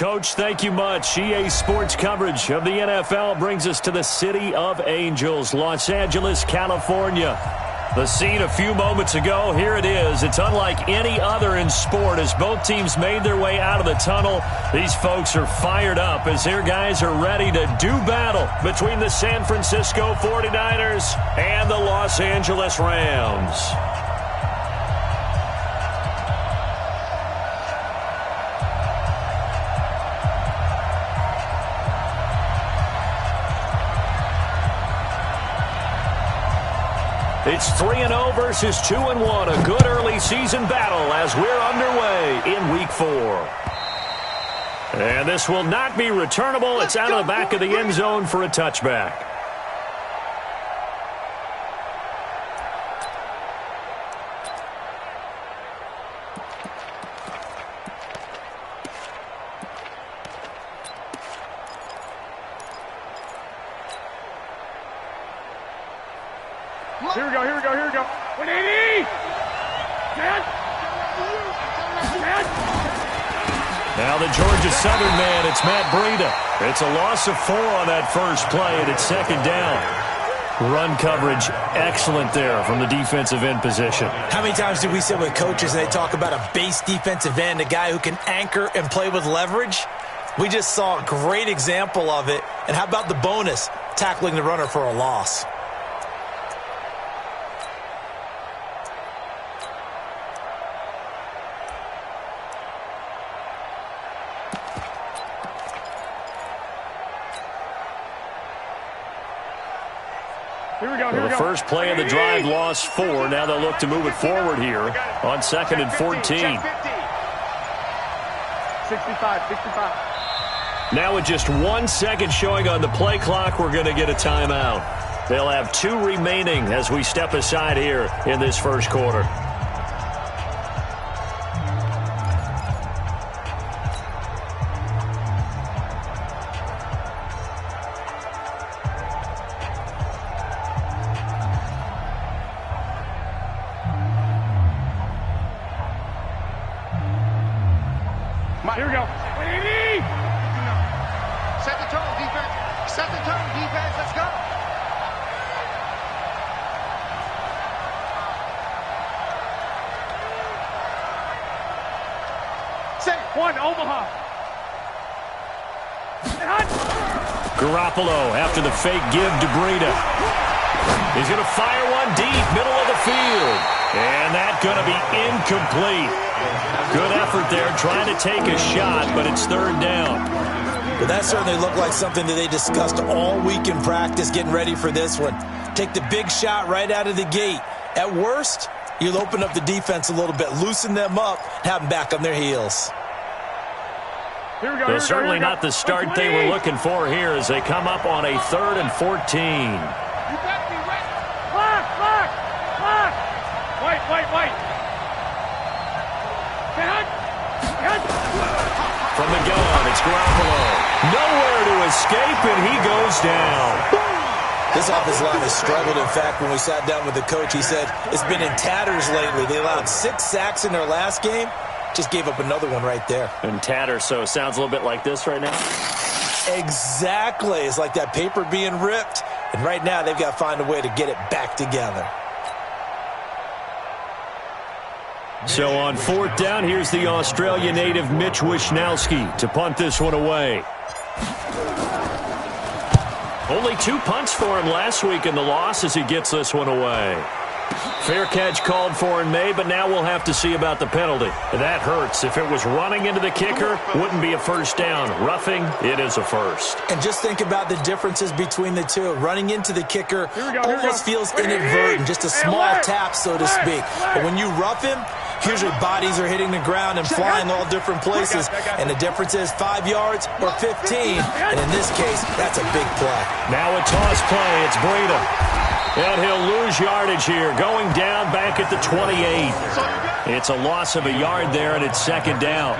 Coach, thank you much. EA Sports coverage of the NFL brings us to the City of Angels, Los Angeles, California. The scene a few moments ago, here it is. It's unlike any other in sport as both teams made their way out of the tunnel. These folks are fired up as their guys are ready to do battle between the San Francisco 49ers and the Los Angeles Rams. It's 3-0 versus 2-1. A good early season battle as we're underway in Week 4. And this will not be returnable. It's out of the back of the end zone for a touchback. Here we go. 180! Now the Georgia Southern man, it's Matt Breida. It's a loss of 4 on that first play, and it's second down. Run coverage, excellent there from the defensive end position. How many times do we sit with coaches and they talk about a base defensive end, a guy who can anchor and play with leverage? We just saw a great example of it. And how about the bonus, tackling the runner for a loss? The first play of the drive lost 4. Now they'll look to move it forward here on 2nd and 14. 65. Now with just 1 second showing on the play clock, we're going to get a timeout. They'll have 2 remaining as we step aside here in this first quarter. Here we go. 180! Set the tone, defense. Set the tone, defense. Let's go. Set 1, Omaha. Garoppolo after the fake give to Breida. He's going to fire one deep, middle of the field. And that's going to be incomplete. Good effort there, trying to take a shot, but it's third down. But that certainly looked like something that they discussed all week in practice, getting ready for this one. Take the big shot right out of the gate. At worst, you'll open up the defense a little bit, loosen them up, have them back on their heels. Well, certainly not the start they were looking for here as they come up on a 3rd and 14. You better be ready. Block! White. From the gun, it's Garoppolo. Nowhere to escape, and he goes down. This offensive line has struggled. In fact, when we sat down with the coach, he said it's been in tatters lately. They allowed 6 sacks in their last game. Just gave up another one right there. And tatters, so it sounds a little bit like this right now? Exactly. It's like that paper being ripped. And right now, they've got to find a way to get it back together. So on 4th down, here's the Australia native Mitch Wishnowsky to punt this one away. Only 2 punts for him last week in the loss as he gets this one away. Fair catch called for and made, but now we'll have to see about the penalty. That hurts. If it was running into the kicker, wouldn't be a first down. Roughing, it is a first. And just think about the differences between the two. Running into the kicker almost feels inadvertent, just a small tap, so to speak. But when you rough him, usually bodies are hitting the ground and flying all different places. And the difference is 5 yards or 15. And in this case, that's a big play. Now a toss play. It's Breida. And he'll lose yardage here, going down back at the 28. It's a loss of a yard there, and it's second down.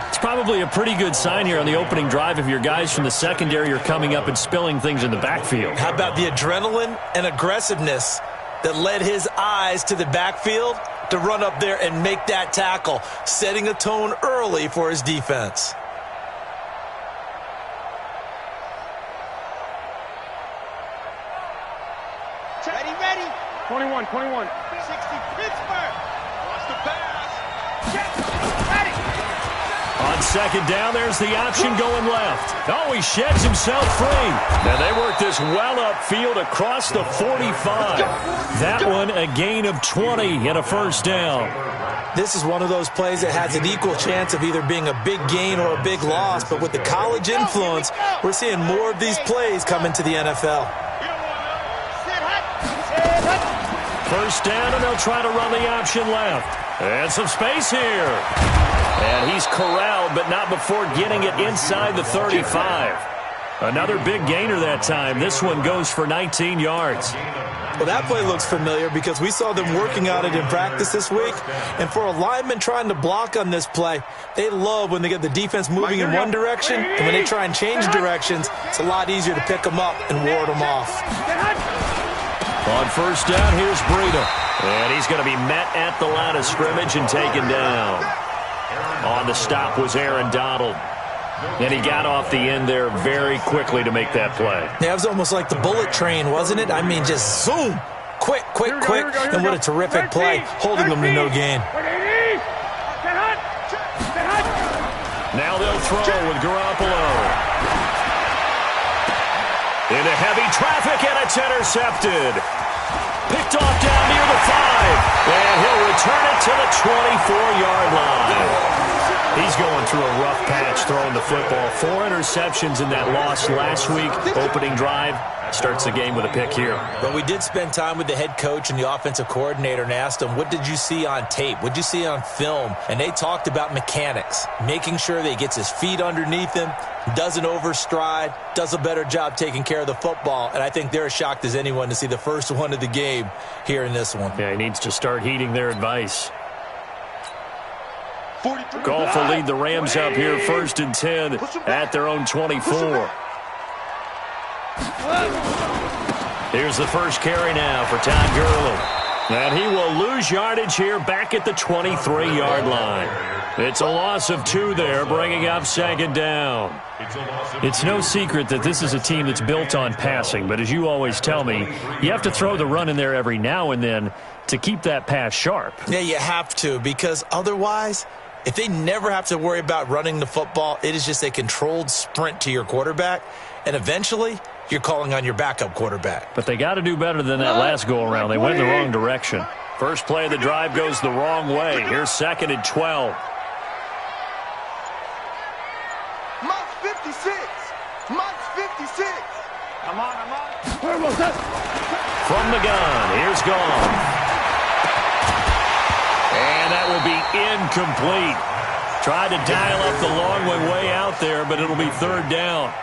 It's probably a pretty good sign here on the opening drive if your guys from the secondary are coming up and spilling things in the backfield. How about the adrenaline and aggressiveness that led his eyes to the backfield to run up there and make that tackle, setting a tone early for his defense. Ready, ready. 21. 60 Pittsburgh. Wants the pass. Ready. On second down, there's the option going left. Oh, he sheds himself free. And they work this well upfield across the 45. That one a gain of 20 and a first down. This is one of those plays that has an equal chance of either being a big gain or a big loss. But with the college influence, we're seeing more of these plays come into the NFL. First down, and they'll try to run the option left. And some space here. And he's corralled, but not before getting it inside the 35. Another big gainer that time. This one goes for 19 yards. Well, that play looks familiar because we saw them working on it in practice this week. And for a lineman trying to block on this play, they love when they get the defense moving in one direction. And when they try and change directions, it's a lot easier to pick them up and ward them off. On first down, here's Breida. And he's going to be met at the line of scrimmage and taken down. On the stop was Aaron Donald. And he got off the end there very quickly to make that play. Yeah, it was almost like the bullet train, wasn't it? I mean, just zoom. Quick. And what a terrific play, holding them to no gain. Now they'll throw with Garoppolo. Into heavy traffic, and it's intercepted. Picked off down near the 5. And he'll return it to the 24-yard line. He's going through a rough patch throwing the football. 4 interceptions in that loss last week. Opening drive starts the game with a pick here. But we did spend time with the head coach and the offensive coordinator and asked them, what did you see on tape? What did you see on film? And they talked about mechanics, making sure that he gets his feet underneath him, doesn't overstride, does a better job taking care of the football. And I think they're as shocked as anyone to see the first one of the game here in this one. Yeah, he needs to start heeding their advice. Goff will lead the Rams up here, 1st and 10 at their own 24. Here's the first carry now for Todd Gurley. And he will lose yardage here back at the 23-yard line. It's a loss of 2 there, bringing up second down. It's no secret that this is a team that's built on passing, but as you always tell me, you have to throw the run in there every now and then to keep that pass sharp. Yeah, you have to, because otherwise, if they never have to worry about running the football, it is just a controlled sprint to your quarterback, and eventually you're calling on your backup quarterback. But they got to do better than that last go-around. They went in the wrong direction. First play of the drive goes the wrong way. Here's 2nd and 12. Mark 56. Mark 56. I'm on. From the gun, here's Goff. And that will be incomplete. Tried to dial up the long way out there, but it'll be 3rd down.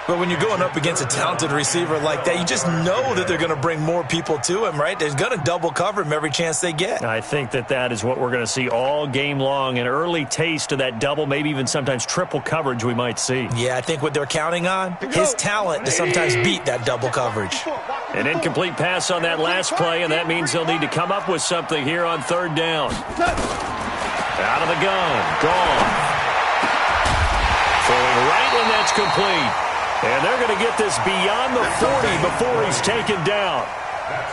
But when you're going up against a talented receiver like that, you just know that they're going to bring more people to him, right? They're going to double cover him every chance they get. I think that is what we're going to see all game long, an early taste of that double, maybe even sometimes triple coverage we might see. Yeah, I think what they're counting on, his talent to sometimes beat that double coverage. An incomplete pass on that last play, and that means they'll need to come up with something here on 3rd down. Out of the gun, Goff. Throwing right, and that's complete. And they're going to get this beyond the 40 before he's taken down.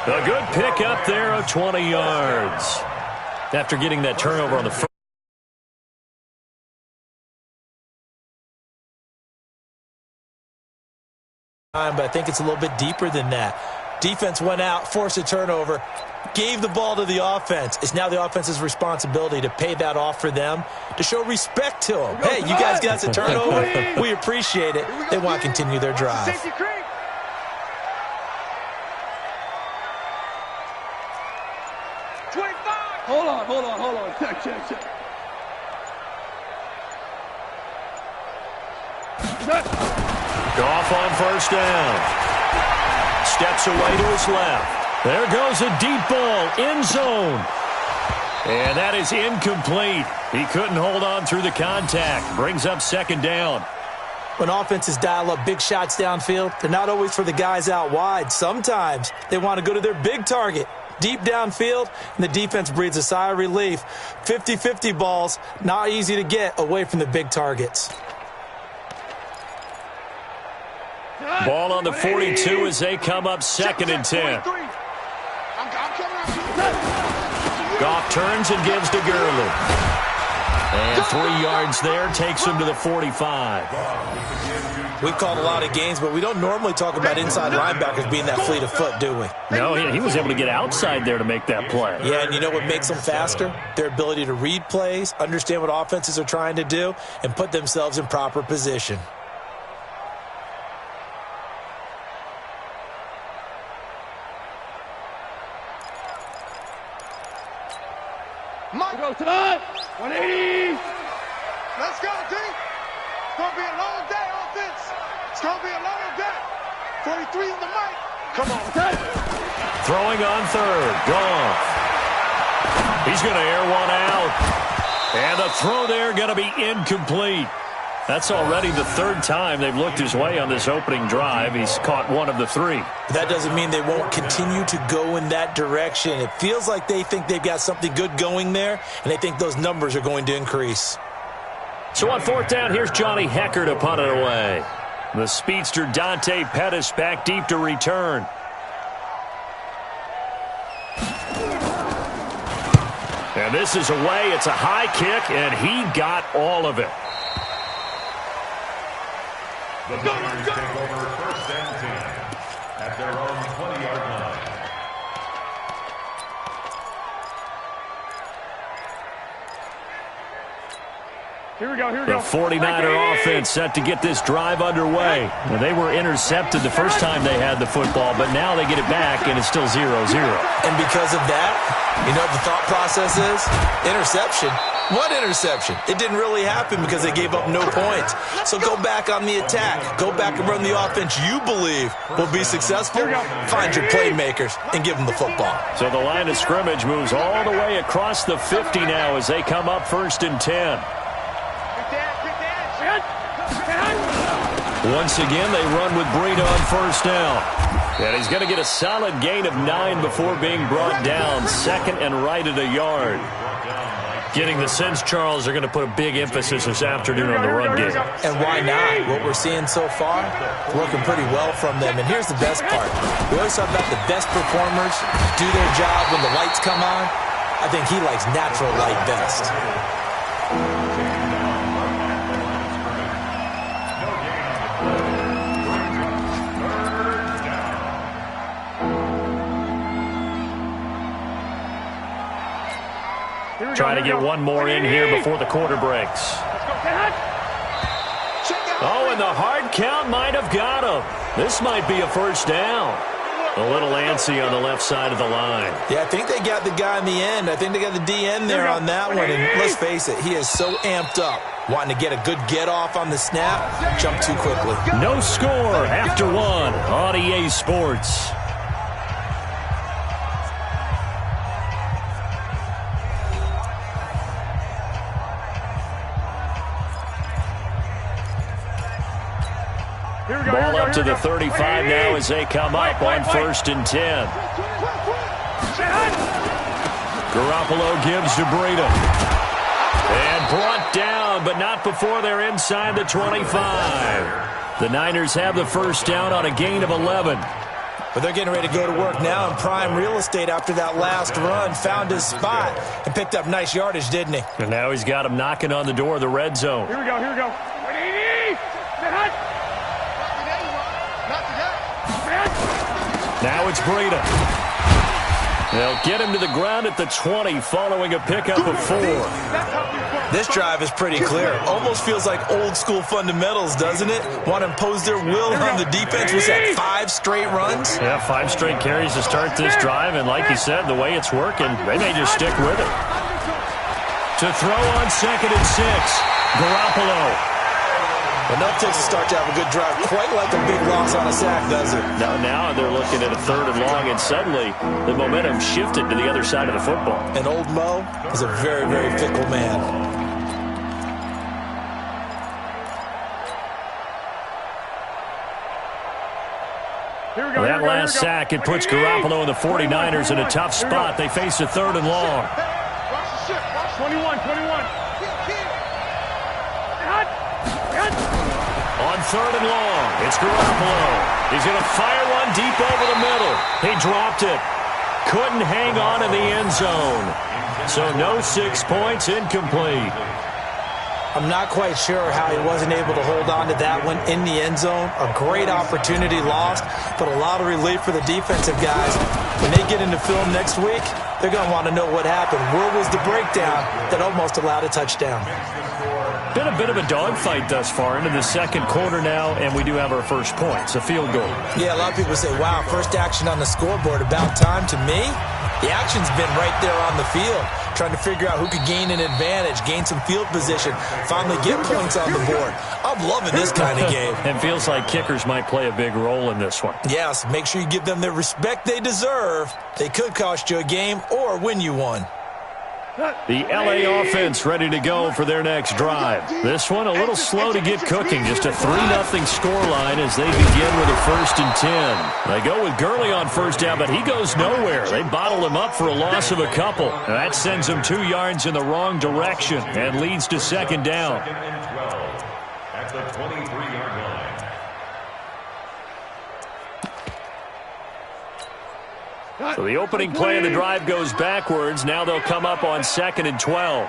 A good pick up there of 20 yards. After getting that turnover on the first. But I think it's a little bit deeper than that. Defense went out, forced a turnover, gave the ball to the offense. It's now the offense's responsibility to pay that off for them, to show respect to them. Hey, you guys got us a turnover. We appreciate it. They want to continue their drive. Hold on. Check. Goff on first down. Steps away to his left. There goes a deep ball, end zone. And that is incomplete. He couldn't hold on through the contact. Brings up 2nd down. When offenses dial up big shots downfield, they're not always for the guys out wide. Sometimes they want to go to their big target, deep downfield, and the defense breathes a sigh of relief. 50-50 balls, not easy to get away from the big targets. Ball on the 42 as they come up 2nd and 10. Goff turns and gives to Gurley. And 3 yards there, takes him to the 45. We've called a lot of games, but we don't normally talk about inside linebackers being that fleet of foot, do we? No, he was able to get outside there to make that play. Yeah, and you know what makes them faster? Their ability to read plays, understand what offenses are trying to do, and put themselves in proper position. Go tonight. 180. Let's go, D. It's going to be a long day, offense. It's going to be a long day. 43 in the mic. Come on. Throwing on third. Goff. He's going to air one out. And the throw there going to be incomplete. That's already the 3rd time they've looked his way on this opening drive. He's caught 1 of the 3. That doesn't mean they won't continue to go in that direction. It feels like they think they've got something good going there, and they think those numbers are going to increase. So on 4th down, here's Johnny Hecker to punt it away. The speedster Dante Pettis back deep to return. And this is away. It's a high kick, and he got all of it. The Niners take over 1st and 10 at their own 20-yard line. Here we go. The 49er offense set to get this drive underway. Now, they were intercepted the first time they had the football, but now they get it back, and it's still 0-0. And because of that, you know what the thought process is? Interception. What interception? It didn't really happen because they gave up no points. So go back on the attack. Go back and run the offense you believe will be successful. Find your playmakers and give them the football. So the line of scrimmage moves all the way across the 50 now as they come up 1st and 10. Once again, they run with Breida on 1st down. And he's going to get a solid gain of 9 before being brought down. 2nd and right at a yard. Getting the sense, Charles, are going to put a big emphasis this afternoon on the run game. And why not? What we're seeing so far, working pretty well from them. And here's the best part. We always talk about the best performers do their job when the lights come on. I think he likes natural light best. Trying to get one more in here before the quarter breaks. Oh, and the hard count might have got him. This might be a 1st down. A little antsy on the left side of the line. Yeah, I think they got the guy in the end. I think they got the DN there on that one. And let's face it, he is so amped up. Wanting to get a good get-off on the snap, jump too quickly. No score after 1 on EA Sports. Ball up to the 35 now as they come up on 1st and 10. Garoppolo gives to Breida. And brought down, but not before they're inside the 25. The Niners have the 1st down on a gain of 11. But they're getting ready to go to work now in prime real estate after that last run. Found his spot and picked up nice yardage, didn't he? And now he's got him knocking on the door of the red zone. Here we go. Now it's Breida. They'll get him to the ground at the 20 following a pickup of 4. This drive is pretty clear. Almost feels like old-school fundamentals, doesn't it? Want to impose their will on the defense. Was that 5 straight runs? Yeah, 5 straight carries to start this drive, and like you said, the way it's working, they may just stick with it. To throw on 2nd and 6, Garoppolo. Enough takes to start to have a good drive. Quite like a big loss on a sack, does it? Now they're looking at a 3rd and long, and suddenly the momentum shifted to the other side of the football. And old Mo is a very, very fickle man. That last sack, it puts Garoppolo and the 49ers in a tough spot. They face a 3rd and long. 21. On 3rd and long, it's Garoppolo. He's going to fire one deep over the middle. He dropped it. couldn't hang on in the end zone. So no 6 points, incomplete. I'm not quite sure how he wasn't able to hold on to that one in the end zone. A great opportunity lost, but a lot of relief for the defensive guys. When they get into film next week, they're going to want to know what happened. Where was the breakdown that almost allowed a touchdown? Been a bit of a dogfight thus far into the second quarter now, and we do have our first points, a field goal. Yeah, a lot of people say, wow, first action on the scoreboard, about time. To me, the action's been right there on the field, trying to figure out who could gain an advantage, gain some field position, finally get points on the board. I'm loving this kind of game. It feels like kickers might play a big role in this one. Yes, make sure you give them the respect they deserve. They could cost you a game or win you one. The LA offense ready to go for their next drive. This one a little slow to get cooking. Just a 3-0 scoreline as they begin with a 1st and 10. They go with Gurley on first down, but he goes nowhere. They bottle him up for a loss of a couple. Now that sends him 2 yards in the wrong direction and leads to 2nd down. 2nd and 12 at the 23-yard line. So the opening play of the drive goes backwards. Now they'll come up on 2nd and 12.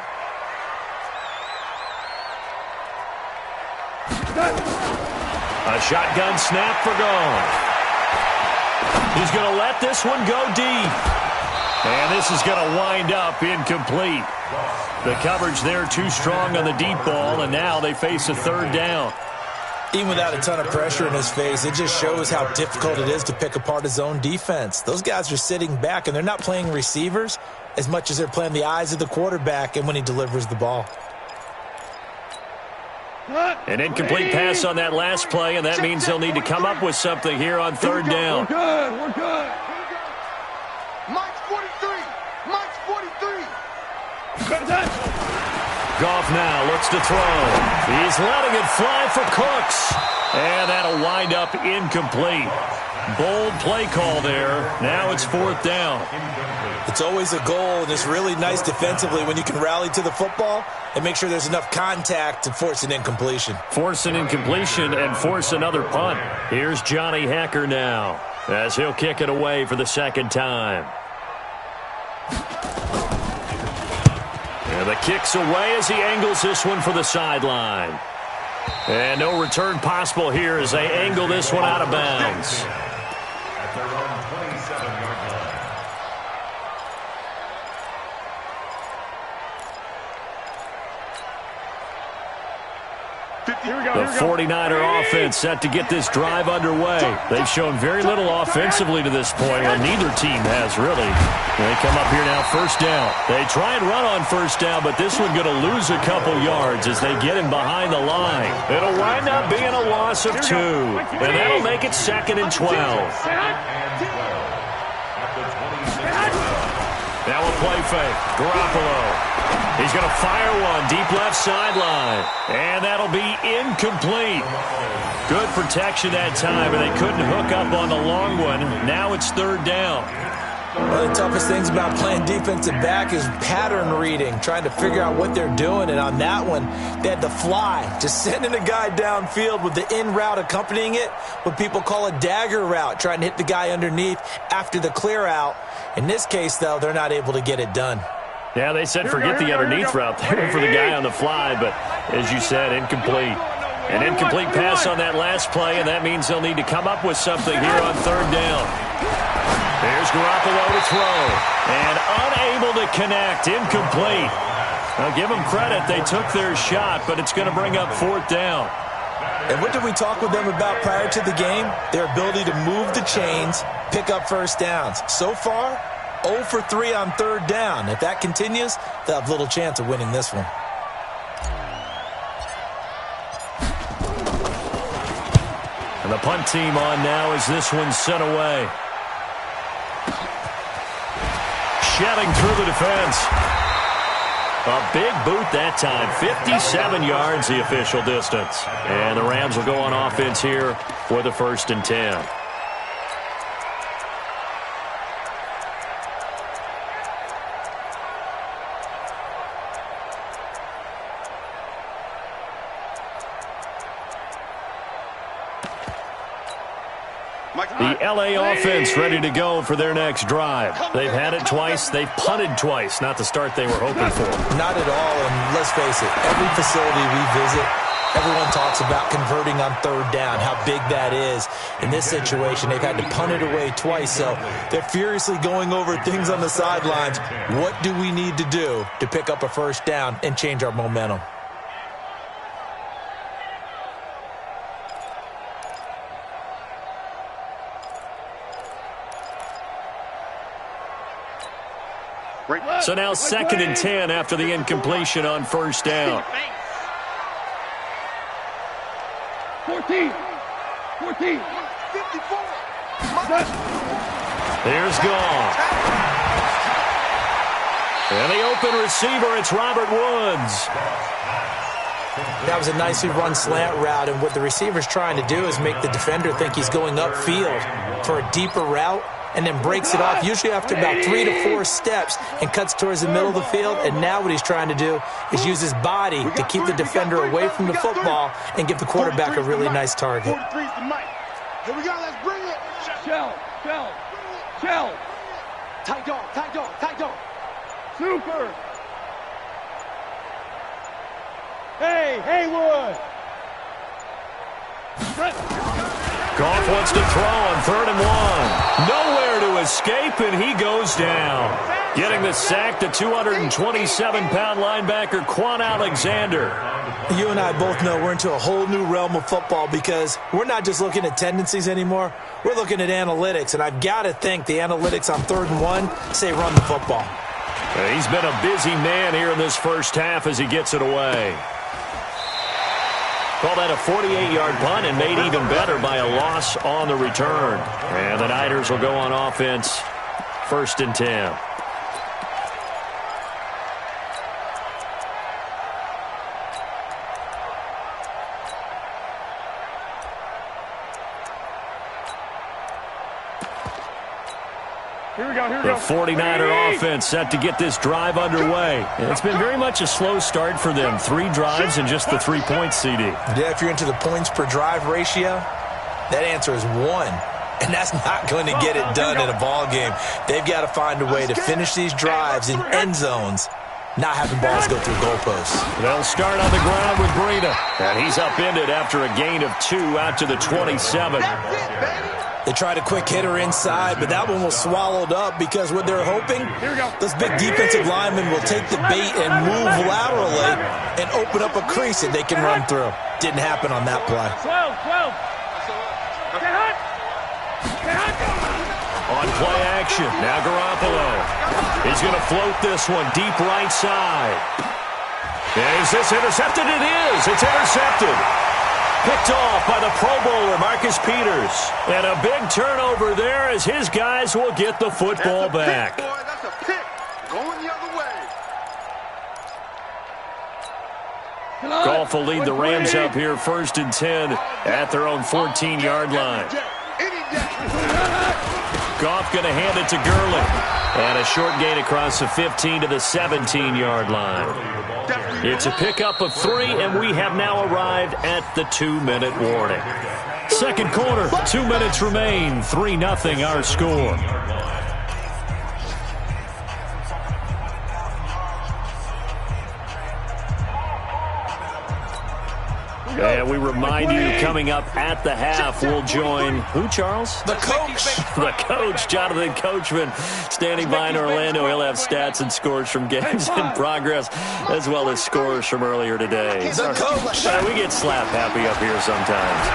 A shotgun snap for Gone. He's going to let this one go deep. And this is going to wind up incomplete. The coverage there too strong on the deep ball, and now they face a 3rd down. Even without a ton of pressure in his face, it just shows how difficult it is to pick apart his own defense. Those guys are sitting back, and they're not playing receivers as much as they're playing the eyes of the quarterback and when he delivers the ball. An incomplete pass on that last play, and that means they'll need to come up with something here on 3rd down. We're good. Mike's 43. Mike's 43. Goff now looks to throw. He's letting it fly for Cooks. And that'll wind up incomplete. Bold play call there. Now it's 4th down. It's always a goal, and it's really nice defensively when you can rally to the football and make sure there's enough contact to force an incompletion. Force an incompletion and force another punt. Here's Johnny Hacker now as he'll kick it away for the 2nd time. And the kick's away as he angles this one for the sideline. And no return possible here as they angle this one out of bounds. At their own 27-yard line. The 49er offense set to get this drive underway. They've shown very little offensively to this point. Well, neither team has really. They come up here now, 1st down. They try and run on 1st down, but this one going to lose a couple yards as they get him behind the line. It'll wind up being a loss of 2, and that'll make it 2nd and 12. Now a play fake. Garoppolo. He's going to fire one deep left sideline. And that'll be incomplete. Good protection that time, and they couldn't hook up on the long one. Now it's 3rd down. One of the toughest things about playing defensive back is pattern reading, trying to figure out what they're doing. And on that one, they had to fly, just sending a guy downfield with the in route accompanying it, what people call a dagger route, trying to hit the guy underneath after the clear out. In this case, though, they're not able to get it done. Yeah, they said forget the underneath route there for the guy on the fly, but as you said, incomplete. An incomplete pass on that last play, and that means they'll need to come up with something here on 3rd down. Here's Garoppolo to throw, and unable to connect, incomplete. Now give them credit, they took their shot, but it's going to bring up 4th down. And what did we talk with them about prior to the game? Their ability to move the chains, pick up 1st downs. So far, 0 for 3 on 3rd down. If that continues, they'll have little chance of winning this one. And the punt team on now as this one's sent away. Shedding through the defense. A big boot that time. 57 yards the official distance. And the Rams will go on offense here for the 1st and 10. The LA offense ready to go for their next drive. They've had it twice. They've punted twice. Not the start they were hoping for. Not at all, and let's face it, every facility we visit, everyone talks about converting on third down, how big that is. In this situation, they've had to punt it away twice, so they're furiously going over things on the sidelines. What do we need to do to pick up a first down and change our momentum? So now 2nd and 10 after the incompletion on first down. 14. 54. Here's Goff. And the open receiver, it's Robert Woods. That was a nicely run slant route, and what the receiver's trying to do is make the defender think he's going upfield for a deeper route, and then breaks it off, usually after about 3 to 4 steps, and cuts towards the middle of the field. And now what he's trying to do is use his body to keep the defender away from the football and give the quarterback a really nice target. 43's the mic. Here we go, let's bring it. Shell. Tight dog. Super. Hey, Haywood. Goff wants to throw on 3rd and 1. Nowhere to escape, and he goes down. Getting the sack, the 227-pound linebacker, Quan Alexander. You and I both know we're into a whole new realm of football because we're not just looking at tendencies anymore. We're looking at analytics, and I've got to think the analytics on 3rd and 1 say run the football. He's been a busy man here in this first half as he gets it away. Call that a 48-yard punt and made even better by a loss on the return. And the Niners will go on offense, 1st and 10. Here we go. The 49er offense set to get this drive underway. And it's been very much a slow start for them. 3 drives and just the 3 points, CD. Yeah, if you're into the points per drive ratio, that answer is 1. And that's not going to get it done in a ball game. They've got to find a way to finish these drives in end zones, not having balls go through goalposts. They'll start on the ground with Breida. And he's upended after a gain of 2 out to the 27. They tried a quick hitter inside, but that one was swallowed up because what they're hoping, this big defensive lineman will take the bait and move laterally and open up a crease that they can run through. Didn't happen on that play. 12. On play action, now Garoppolo. He's going to float this one deep right side. Is this intercepted? It is. It's intercepted. Picked off by the Pro Bowler, Marcus Peters. And a big turnover there as his guys will get the football back. Pick, boy. That's a pick. Going the other way. Goff will lead the Rams up here 1st and 10 at their own 14-yard line. Goff going to hand it to Gurley. And a short gain across the 15 to the 17-yard line. It's a pickup of 3, and we have now arrived at the 2-minute warning. Second quarter, 2 minutes remain, 3-0 our score. And we remind you, coming up at the half, we'll join who, Charles? The coach. The coach, Jonathan Coachman, standing by in Orlando. He'll have stats and scores from games in progress, as well as scores from earlier today. The coach. We get slap happy up here sometimes.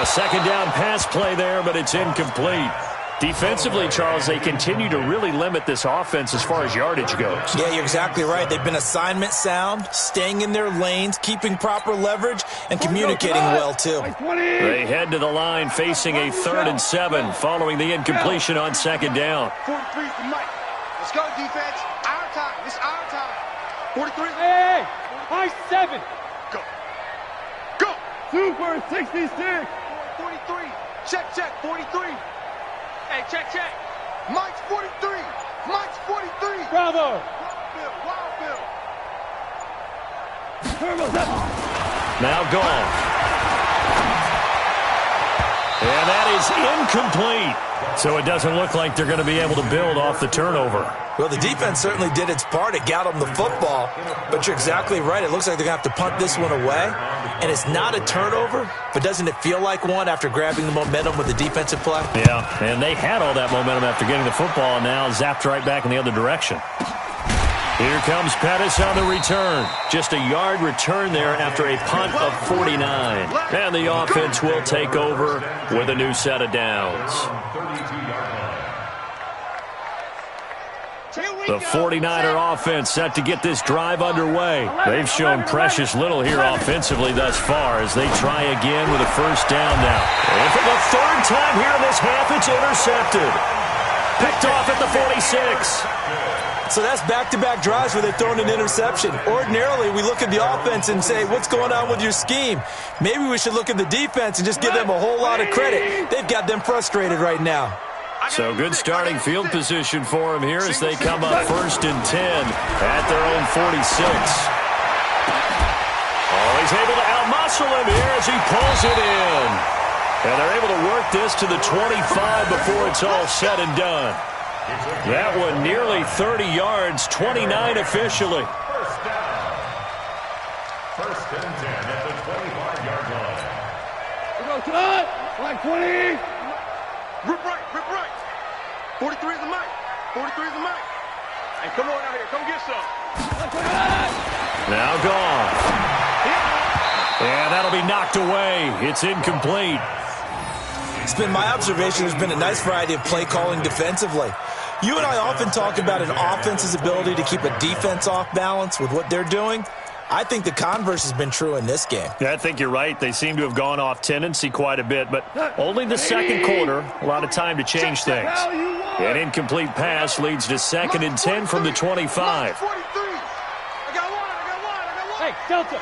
A second down pass play there, but it's incomplete. Defensively, Charles, they continue to really limit this offense as far as yardage goes. Yeah, you're exactly right. They've been assignment sound, staying in their lanes, keeping proper leverage, and communicating well, too. They head to the line facing a 3rd and 7 following the incompletion on second down. 43's the mic. Let's go, defense. Our time. It's our time. 43. Hey, high 7. Go. Go. Super 66. 43. Check. 43. Hey, check. Mike's 43. Mike's 43. Bravo. Wild Bill. Turbo's up. Now Goff. is incomplete. So it doesn't look like they're going to be able to build off the turnover. Well, the defense certainly did its part. It got them the football. But you're exactly right. It looks like they're going to have to punt this one away. And it's not a turnover, but doesn't it feel like one after grabbing the momentum with the defensive play? Yeah, and they had all that momentum after getting the football, and now zapped right back in the other direction. Here comes Pettis on the return. Just a yard return there after a punt of 49. And the offense will take over with a new set of downs. The 49er offense set to get this drive underway. They've shown precious little here offensively thus far as they try again with a first down now. And for the third time here in this half, it's intercepted. Picked off at the 46. So that's back-to-back drives where they've thrown an interception. Ordinarily, we look at the offense and say, what's going on with your scheme? Maybe we should look at the defense and just give them a whole lot of credit. They've got them frustrated right now. So good starting field position for them here as they come up 1st and 10 at their own 46. Oh, he's able to outmuscle him here as he pulls it in. And they're able to work this to the 25 before it's all said and done. That one nearly 30 yards, 29 officially. First down. 1st and 10 at the 25-yard line. We go cut. Like 20. Rip right, rip right. 43 is the mic. 43 is the mic. Hey, come on out here. Come get some. Now gone. And that'll be knocked away. It's incomplete. It's been my observation there's been a nice variety of play calling defensively. You and I often talk about an offense's ability to keep a defense off balance with what they're doing. I think the converse has been true in this game. Yeah, I think you're right. They seem to have gone off tendency quite a bit, but only the second quarter, a lot of time to change things. An incomplete pass leads to 2nd and 10 from the 25. 43. I got one. Hey, Delta.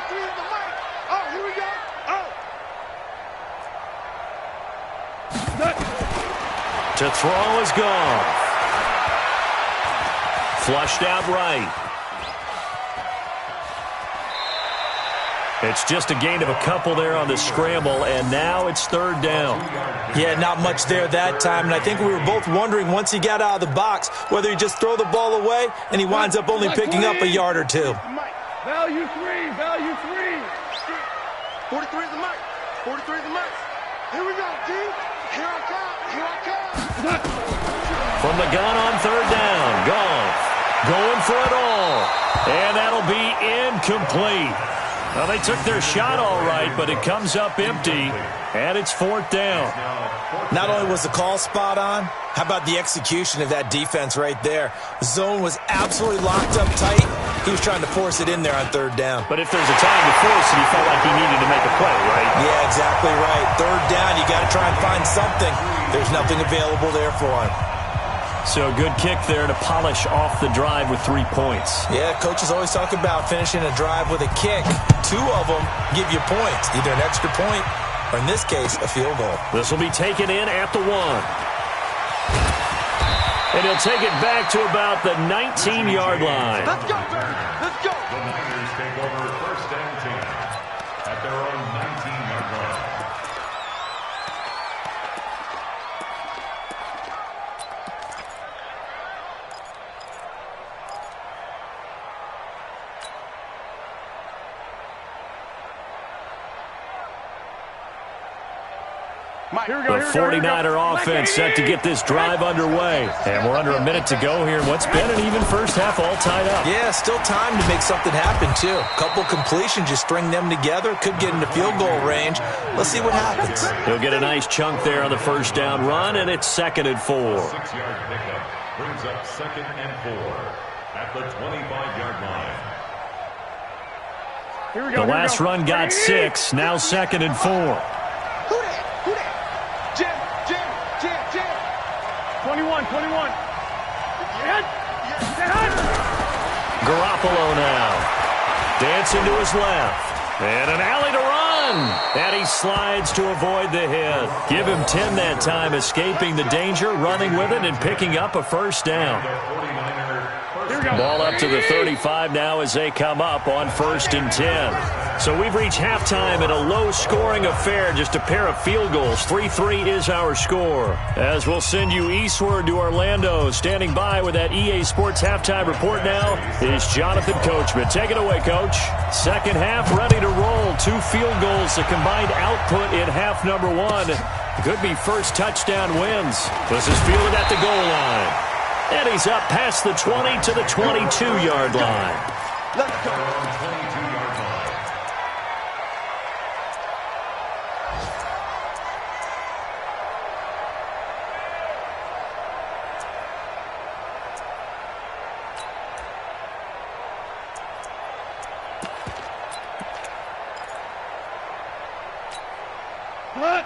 43 is the mic. Oh, here we go. To throw is gone. Flushed out right. It's just a gain of a couple there on the scramble, and now it's 3rd down. Yeah, not much there that time, and I think we were both wondering once he got out of the box whether he just throw the ball away and he winds up only picking up a yard or two. Value 3. Value 3. 43 is the mic. 43 is the mic. Here we go, D. Here I come. Here I come. From the gun on 3rd down, Goff going for it all, and that'll be incomplete. Well, they took their shot all right, but it comes up empty, and it's 4th down. Not only was the call spot on, how about the execution of that defense right there? The zone was absolutely locked up tight. He was trying to force it in there on 3rd down. But if there's a time to force it, he felt like he needed to make a play, right? Yeah, exactly right. 3rd down, you got to try and find something. There's nothing available there for him. So good kick there to polish off the drive with 3 points. Yeah, coaches always talk about finishing a drive with a kick. 2 of them give you points, either an extra point or, in this case, a field goal. This will be taken in at the 1. And he'll take it back to about the 19-yard line. Let's go, baby. Let's go. The Niners take over 1st and 10 at their own 19-yard line. The 49er offense set to get this drive underway. And we're under a minute to go here. What's been an even first half all tied up. Yeah, still time to make something happen, too. Couple completions, you string them together, could get into field goal range. Let's see what happens. He'll get a nice chunk there on the first down run, and it's 2nd and 4. 6-yard pickup brings up 2nd and 4 at the 25-yard line. Here we go. The last run got 6, now 2nd and 4. Who that? 21. Garoppolo now. Dancing to his left. And an alley to run. And he slides to avoid the hit. Give him 10 that time, escaping the danger, running with it, and picking up a first down. Ball up to the 35 now as they come up on 1st and 10. So we've reached halftime in a low-scoring affair, just a pair of field goals. 3-3 is our score. As we'll send you eastward to Orlando. Standing by with that EA Sports halftime report now is Jonathan Coachman. Take it away, Coach. Second half ready to roll. 2 field goals, the combined output in half number 1. Could be first touchdown wins. This is fielded at the goal line. And he's up past the 20 to the 22-yard line. Let's go.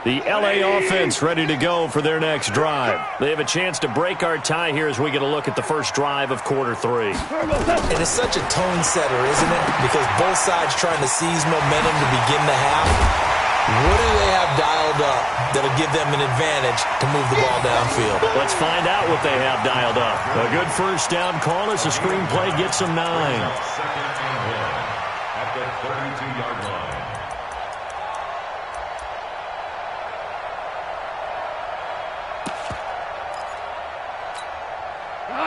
The LA offense ready to go for their next drive. They have a chance to break our tie here as we get a look at the first drive of quarter 3. And it's such a tone setter, isn't it? Because both sides trying to seize momentum to begin the half. What do they have dialed up that'll give them an advantage to move the ball downfield? Let's find out what they have dialed up. A good first down call as the screenplay gets them 9. Second and 1 at the 32-yard line.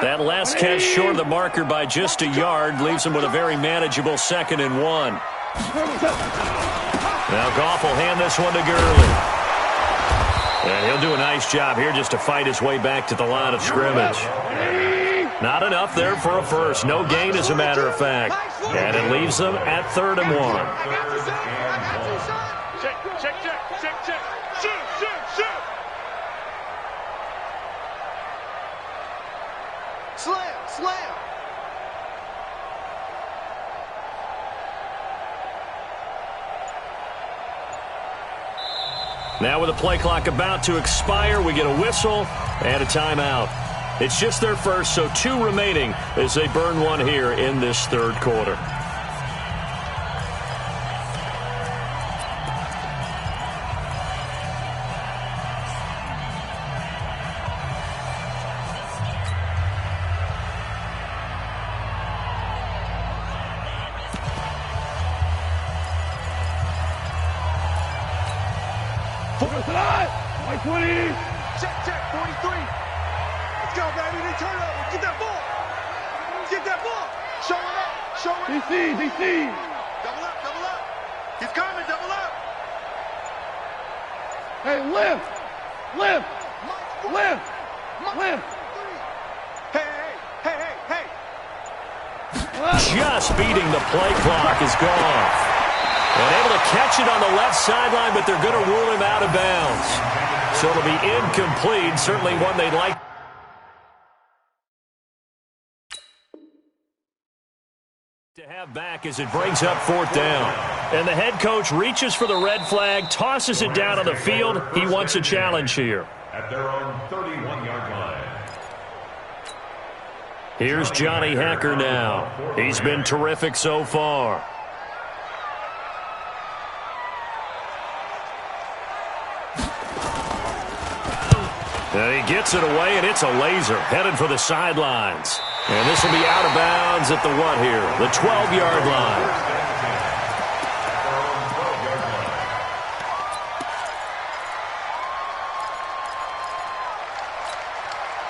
That last catch short of the marker by just a yard leaves him with a very manageable 2nd and 1. Now Goff will hand this one to Gurley. And he'll do a nice job here just to fight his way back to the line of scrimmage. Not enough there for a first. No gain, as a matter of fact. And it leaves them at 3rd and 1. Check. Shoot. Slam. Now with the play clock about to expire, we get a whistle and a timeout. It's just their first, so 2 remaining as they burn one here in this 3rd quarter. Like 20. Check, 43. Let's go, baby. They turn over. Get that ball. Show it up. DC. Double up. He's coming, double up. Hey, lift. Hey. Just beating the play clock is gone. And able to catch it on the left sideline, but they're going to rule him out of bounds. So it'll be incomplete, certainly one they'd like to have back as it brings up 4th down. And the head coach reaches for the red flag, tosses it down on the field. He wants a challenge here. At their own 31-yard line. Here's Johnny Hacker now. He's been terrific so far. And he gets it away, and it's a laser headed for the sidelines. And this will be out of bounds at the what here? The 12-yard line.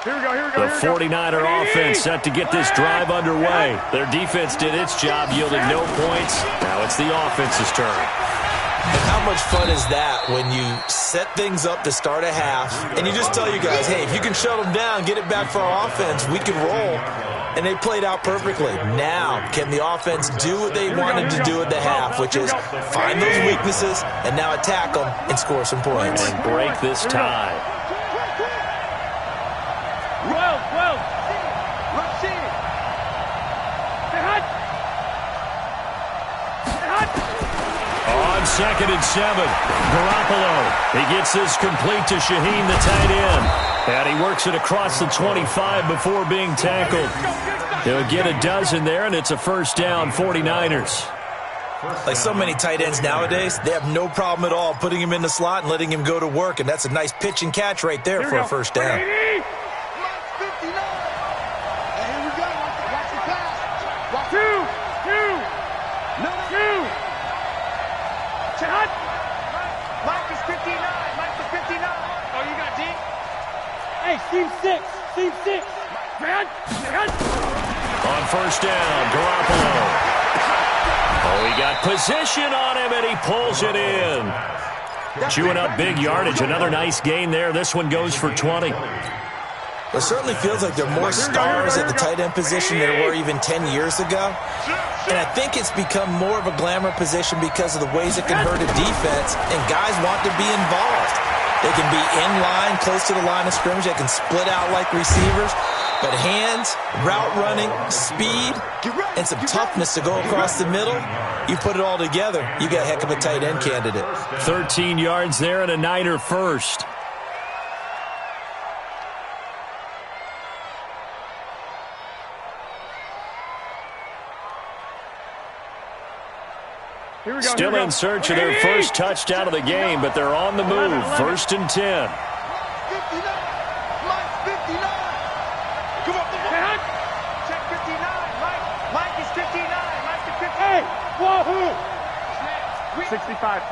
Here we go. The 49er offense set to get this drive underway. Their defense did its job, yielding no points. Now it's the offense's turn. And how much fun is that when you set things up to start a half and you just tell you guys, hey, if you can shut them down, get it back for our offense, we can roll. And they played out perfectly. Now, can the offense do what they wanted to do at the half, which is find those weaknesses and now attack them and score some points? And break this tie. Well. Let's see it. On 2nd and 7, Garoppolo. He gets this complete to Shaheen, the tight end. And he works it across the 25 before being tackled. He'll get a dozen there, and it's a first down, 49ers. Like so many tight ends nowadays, they have no problem at all putting him in the slot and letting him go to work. And that's a nice pitch and catch right there for a first down. is 59. Mike is 59. Oh, you got D? Hey, Team 6. Team 6. Man. On first down, Garoppolo. Oh, he got position on him, and he pulls it in. Chewing up big yardage. Another nice gain there. This one goes for 20. It certainly feels like there are more stars at the tight end position than there were even 10 years ago. And I think it's become more of a glamour position because of the ways it can hurt a defense, and guys want to be involved. They can be in line, close to the line of scrimmage. They can split out like receivers. But hands, route running, speed, and some toughness to go across the middle, you put it all together, you got a heck of a tight end candidate. 13 yards there and a Niner first. Still in search of their first touchdown of the game, but they're on the move. First and 10. Check 59. Mike is 59. Mike is 59. Hey, wahoo! 65.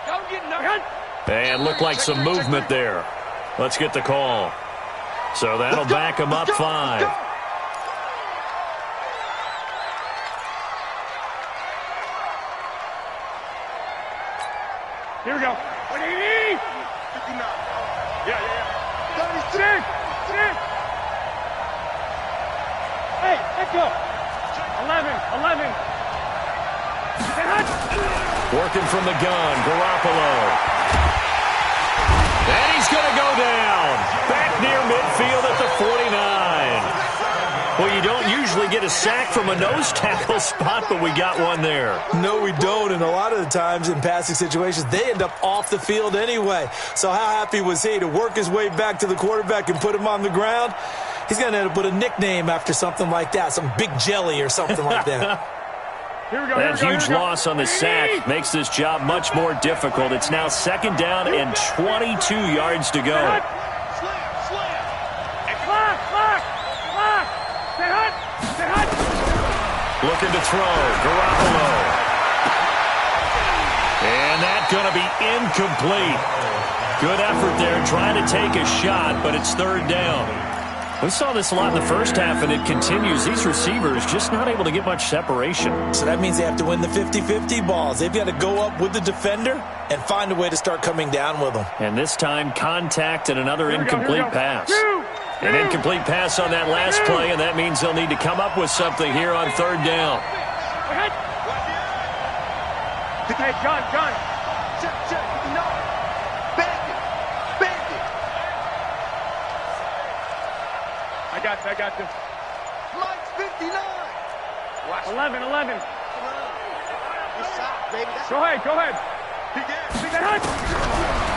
Don't get nothing. And looked like some movement there. Let's get the call. So that'll back them up 5. Here we go. What do you need? 59. Yeah. 36. Hey, let's go. 11. Working from the gun, Garoppolo. And he's going to go down. Back near midfield at the 49. Well, you don't usually get a sack from a nose tackle spot, but we got one there. No, we don't, and a lot of the times in passing situations, they end up off the field anyway. So how happy was he to work his way back to the quarterback and put him on the ground? He's going to end up with a nickname after something like that, some big jelly or something like that. That huge loss on the sack makes this job much more difficult. It's now second down and 22 yards to go. Looking to throw, Garoppolo. And that's going to be incomplete. Good effort there, trying to take a shot, but it's third down. We saw this a lot in the first half, and it continues. These receivers just not able to get much separation. So that means they have to win the 50-50 balls. They've got to go up with the defender and find a way to start coming down with them. And this time, contact and another incomplete pass. An incomplete pass on that last play, and that means they'll need to come up with something here on third down. Hey, John. Check. No. Bandit. I got this. Mike's 59. 11. Go ahead.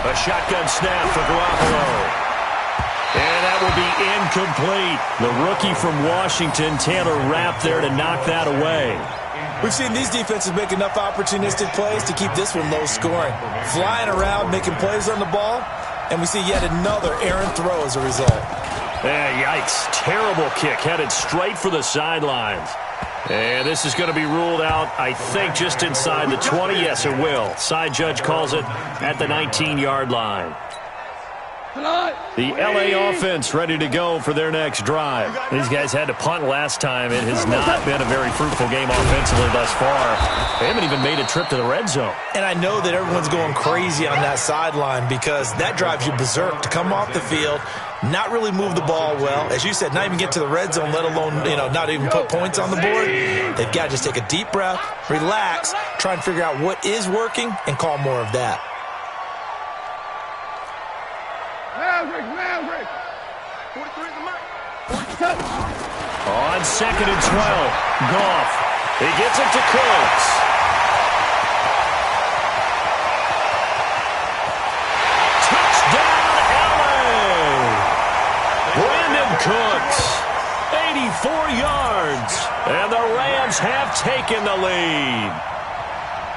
A shotgun snap for Garoppolo. And that will be incomplete. The rookie from Washington, Taylor Rapp, there to knock that away. We've seen these defenses make enough opportunistic plays to keep this one low scoring. Flying around, making plays on the ball, and we see yet another errant throw as a result. Yikes. Terrible kick, headed straight for the sidelines. And this is going to be ruled out, I think, just inside the 20. Yes, it will. Side judge calls it at the 19-yard line. The LA offense ready to go for their next drive. These guys had to punt last time. It has not been a very fruitful game offensively thus far. They haven't even made a trip to the red zone. And I know that everyone's going crazy on that sideline because that drives you berserk to come off the field, not really move the ball well. As you said, not even get to the red zone, let alone, not even put points on the board. They've got to just take a deep breath, relax, try and figure out what is working, and call more of that. Maverick. 43 in the mic. 47. On second and 12, Goff. He gets it to Cooks. Touchdown, LA. Brandon Cooks, 84 yards. And the Rams have taken the lead.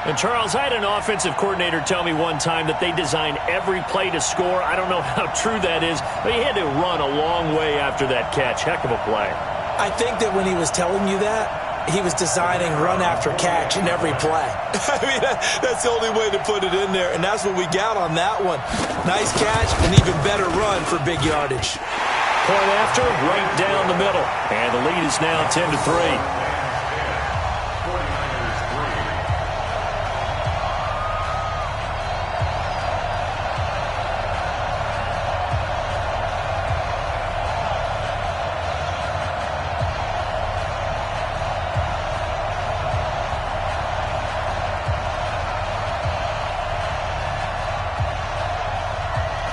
And, Charles, I had an offensive coordinator tell me one time that they design every play to score. I don't know how true that is, but he had to run a long way after that catch. Heck of a play. I think that when he was telling you that, he was designing run after catch in every play. I mean, that's the only way to put it in there, and that's what we got on that one. Nice catch, an even better run for big yardage. Point after, right down the middle. And the lead is now 10-3.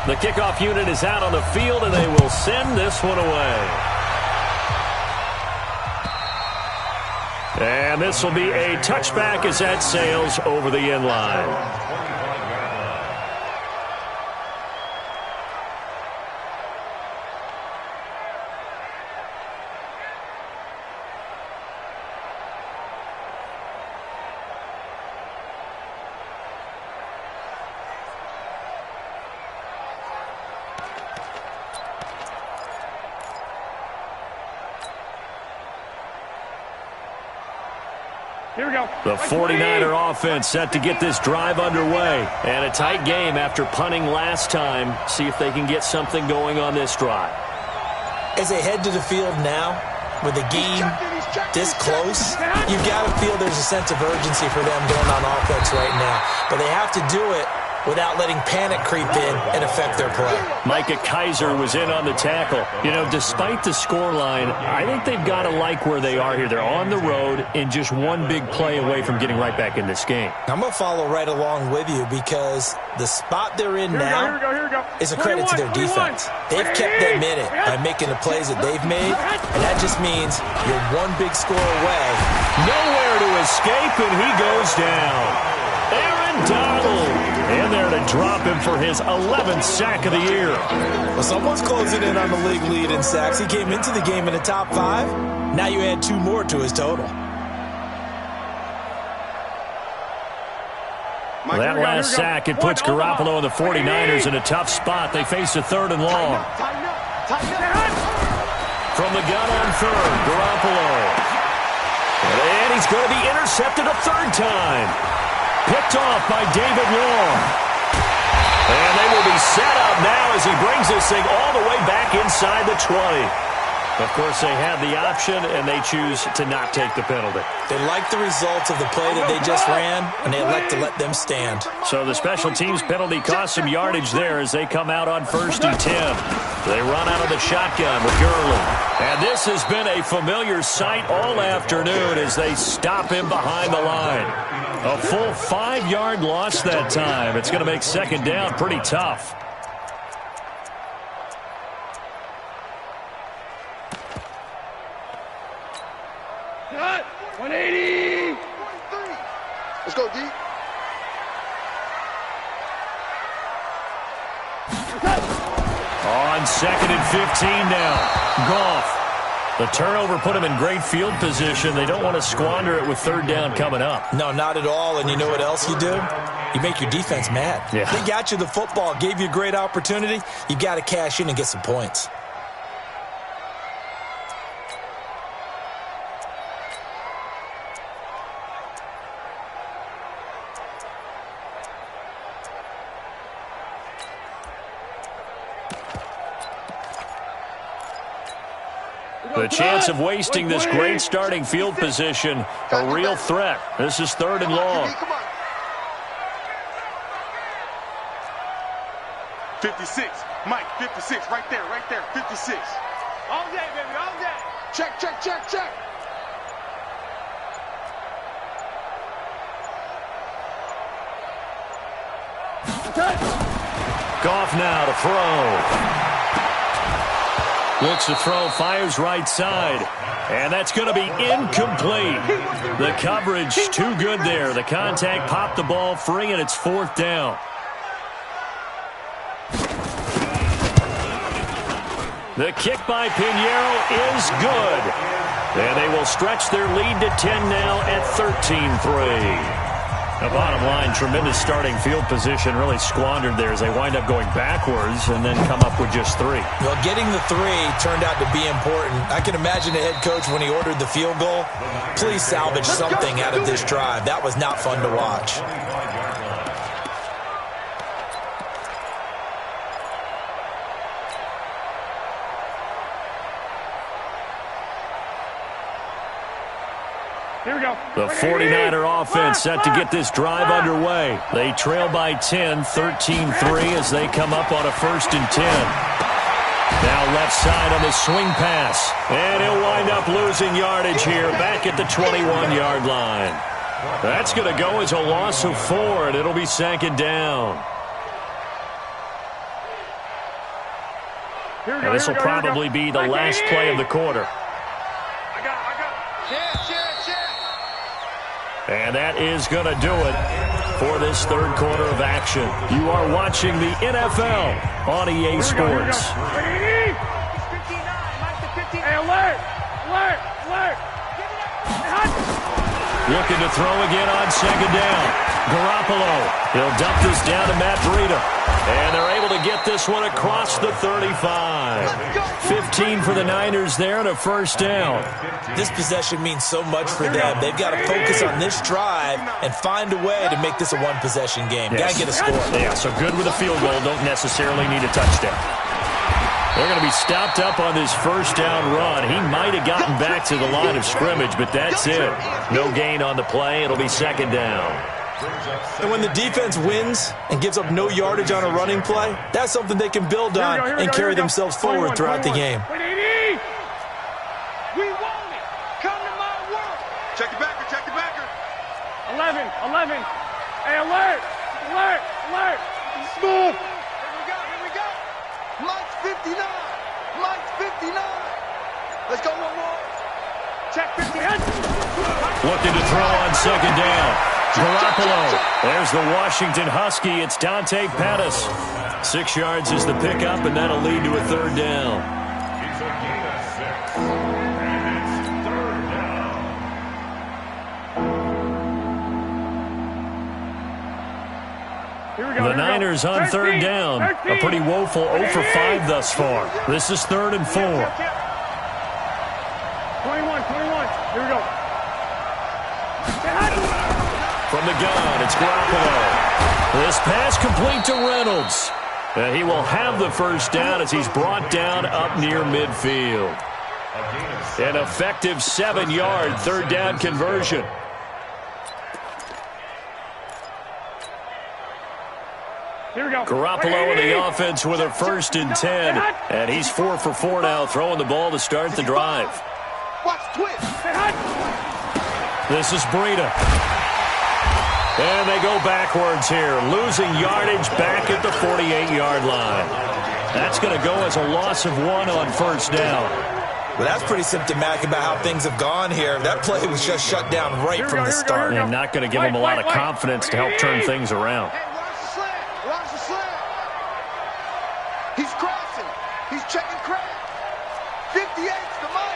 The kickoff unit is out on the field, and they will send this one away. And this will be a touchback as that sails over the end line. Here we go. The 49er offense set to get this drive underway. And a tight game after punting last time. See if they can get something going on this drive. As they head to the field now, with the game this close, you've got to feel there's a sense of urgency for them going on offense right now. But they have to do it without letting panic creep in and affect their play. Micah Kiser was in on the tackle. You know, despite the scoreline, I think they've got to like where they are here. They're on the road and just one big play away from getting right back in this game. I'm going to follow right along with you because the spot they're in now is a credit to their defense. They've kept them in it by making the plays that they've made, and that just means you're one big score away. Nowhere to escape, and he goes down. Aaron Donald in there to drop him for his 11th sack of the year. Well, someone's closing in on the league lead in sacks. He came into the game in the top 5. Now you add 2 more to his total. That last sack, it puts Garoppolo and the 49ers in a tough spot. They face a 3rd and long. From the gun on 3rd, Garoppolo. And he's going to be intercepted a 3rd time. Picked off by David Long. And they will be set up now as he brings this thing all the way back inside the 20. Of course, they have the option, and they choose to not take the penalty. They like the results of the play that they just ran, and they elect to let them stand. So the special teams penalty cost some yardage there as they come out on 1st and 10. They run out of the shotgun with Gurley. And this has been a familiar sight all afternoon as they stop him behind the line. A full 5-yard loss that time. It's going to make 2nd down pretty tough. Cut. 180. Let's go, D. On 2nd and 15 now. Goff. The turnover put him in great field position. They don't want to squander it with 3rd down coming up. No, not at all. And you know what else you do? You make your defense mad. Yeah. They got you the football, gave you a great opportunity. You've got to cash in and get some points. The chance of wasting this great starting field position, a real threat. This is 3rd and long. 56. Mike, 56. Right there, 56. All day, baby, all day. Check. Goff now to throw. Looks to throw, fires right side. And that's going to be incomplete. The coverage too good there. The contact popped the ball free, and it's 4th down. The kick by Pinheiro is good. And they will stretch their lead to 10 now at 13-3. The bottom line, tremendous starting field position, really squandered there as they wind up going backwards and then come up with just 3. Well, getting the 3 turned out to be important. I can imagine the head coach when he ordered the field goal. Please salvage something out of this drive. That was not fun to watch. Here we go. The 49er offense set to get this drive underway. They trail by 10, 13-3 as they come up on a 1st and 10. Now left side on the swing pass. And he'll wind up losing yardage here back at the 21-yard line. That's going to go as a loss of 4, and it'll be 2nd down. Now this will probably be the last play of the quarter. And that is going to do it for this 3rd quarter of action. You are watching the NFL on EA Sports. Hey, alert! Alert! Alert! Looking to throw again on 2nd down. Garoppolo. He'll dump this down to Matt Breida. And they're able to get this one across the 35. 15 for the Niners there and a 1st down. This possession means so much for them. They've got to focus on this drive and find a way to make this a 1-possession game. Got to get a score. Yeah, so good with a field goal. Don't necessarily need a touchdown. They're going to be stopped up on this 1st down run. He might have gotten back to the line of scrimmage, but that's it. No gain on the play. It'll be 2nd down. And when the defense wins and gives up no yardage on a running play, that's something they can build on and carry themselves forward throughout the game. We want it. Come to my world. Check your backer, check your backer. 11. Hey, alert! Alert! Alert! Smooth! Here we go. Mike's 59. Mike's 59. Let's go one more. Check 50. Looking to throw on 2nd down. Garoppolo. There's the Washington Husky. It's Dante Pettis. 6 yards is the pickup, and that'll lead to a 3rd down. It's a gain of 6. And it's 3rd down. Here we go. The Niners on 3rd down. A pretty woeful 0 for 5 thus far. This is 3rd and 4. 21. Here we go. From the gun, it's Garoppolo. This pass complete to Reynolds. And he will have the 1st down as he's brought down up near midfield. An effective 7-yard 3rd down conversion. Here we go. Garoppolo in the offense with a 1st and 10. And he's 4 for 4 now, throwing the ball to start the drive. Watch twist. This is Breida. And they go backwards here, losing yardage back at the 48-yard line. That's going to go as a loss of 1 on 1st down. Well, that's pretty symptomatic about how things have gone here. That play was just shut down right from the start. And not going to give them a lot of confidence to help turn things around. Hey, watch the slant. Watch the slant. He's crossing. He's checking crack. 58's the money.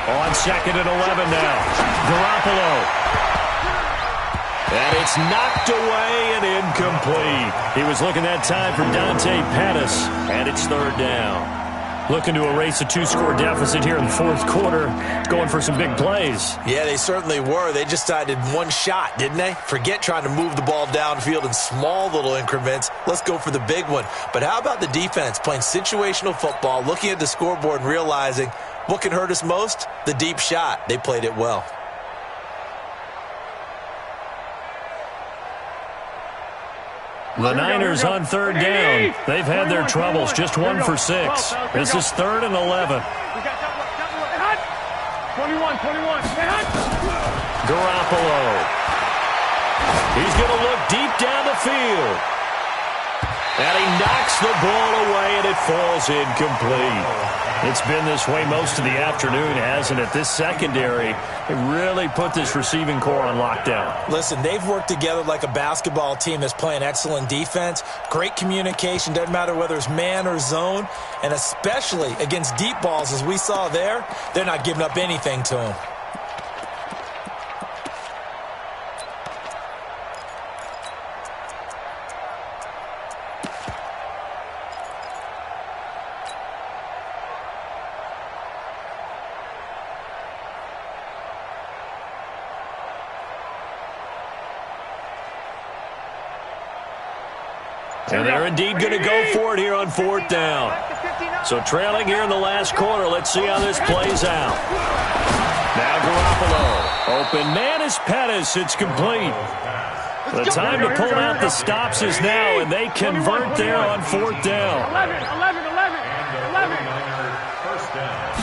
On 2nd and 11 now. Garoppolo. And it's knocked away and incomplete. He was looking that time for Dante Pettis, and it's 3rd down. Looking to erase a 2-score deficit here in the 4th quarter. Going for some big plays. Yeah, they certainly were. They just decided one shot, didn't they? Forget trying to move the ball downfield in small little increments. Let's go for the big one. But how about the defense playing situational football, looking at the scoreboard and realizing what can hurt us most? The deep shot. They played it well. The Niners on 3rd down. They've had their troubles. Just 1 for 6. This is 3rd and 11. 21. Garoppolo. He's going to look deep down the field. And he knocks the ball away, and it falls incomplete. It's been this way most of the afternoon, hasn't it? This secondary, it really put this receiving core on lockdown. Listen, they've worked together like a basketball team that's playing excellent defense. Great communication, doesn't matter whether it's man or zone. And especially against deep balls, as we saw there, they're not giving up anything to them. And they're indeed going to go for it here on 4th down. So trailing here in the last quarter. Let's see how this plays out. Now Garoppolo. Open man is Pettis. It's complete. The time to pull out the stops is now, and they convert there on 4th down. 11. First down.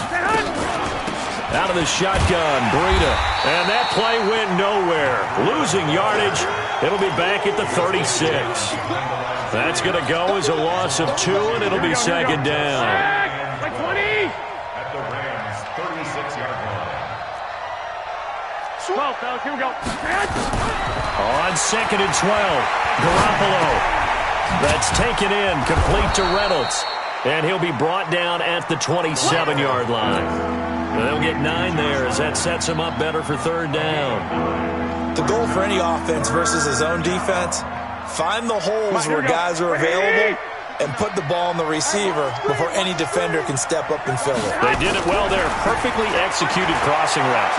Out of the shotgun, Breida. And that play went nowhere. Losing yardage. It'll be back at the 36. That's going to go as a loss of 2, and it'll be 2nd down. Like 20. At the Rams' 36-yard line. 12, fellas, here we go. On 2nd and 12, Garoppolo. That's taken in, complete to Reynolds. And he'll be brought down at the 27-yard line. They'll get 9 there as that sets him up better for 3rd down. The goal for any offense versus his own defense, find the holes where guys are available and put the ball on the receiver before any defender can step up and fill it. They did it well there. Perfectly executed crossing route.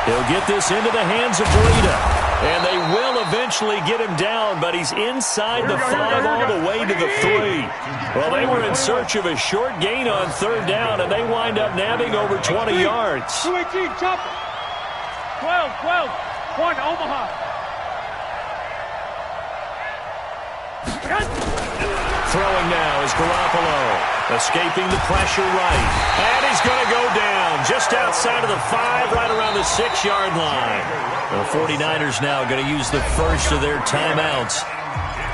He'll get this into the hands of Breida. And they will eventually get him down, but he's inside the 5 all the way to the 3. Well, they were in search of a short gain on 3rd down, and they wind up nabbing over 20 yards. 218, chop it. 12. 1, Omaha. Throwing now is Garoppolo. Escaping the pressure right. And he's going to go down just outside of the 5, right around the 6-yard line. The 49ers now going to use the first of their timeouts.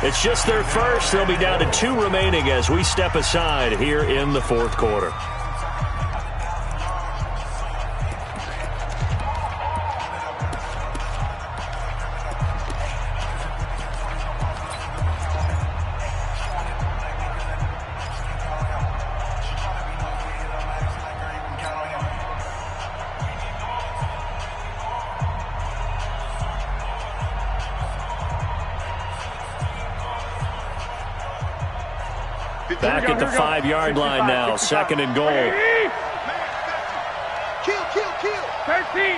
It's just their first. They'll be down to 2 remaining as we step aside here in the 4th quarter. Back at the 5-yard line now, 2nd and goal. Kill. 13.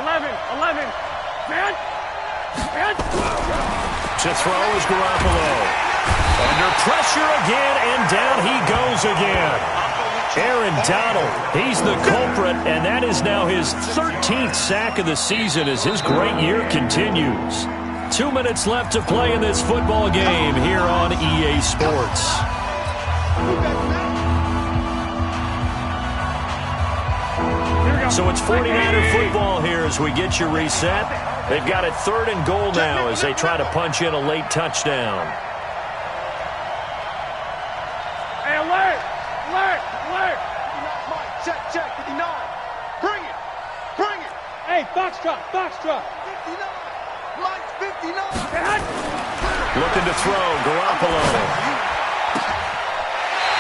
11. Man. To throw is Garoppolo. Under pressure again, and down he goes again. Aaron Donald, he's the culprit, and that is now his 13th sack of the season as his great year continues. 2 minutes left to play in this football game here on EA Sports. So it's 49er football here as we get you reset. They've got it 3rd and goal now as they try to punch in a late touchdown. Hey, alert. Mike, check, 59. Bring it. Hey, box truck. 59. Mike's 59. Looking to throw, Garoppolo.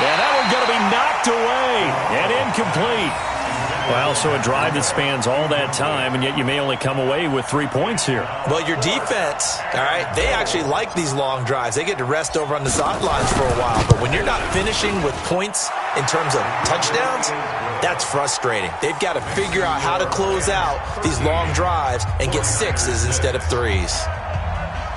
Yeah, that one's going to be knocked away and incomplete. Well, so a drive that spans all that time, and yet you may only come away with 3 points here. Well, your defense, all right, they actually like these long drives. They get to rest over on the sidelines for a while. But when you're not finishing with points in terms of touchdowns, that's frustrating. They've got to figure out how to close out these long drives and get 6s instead of 3s.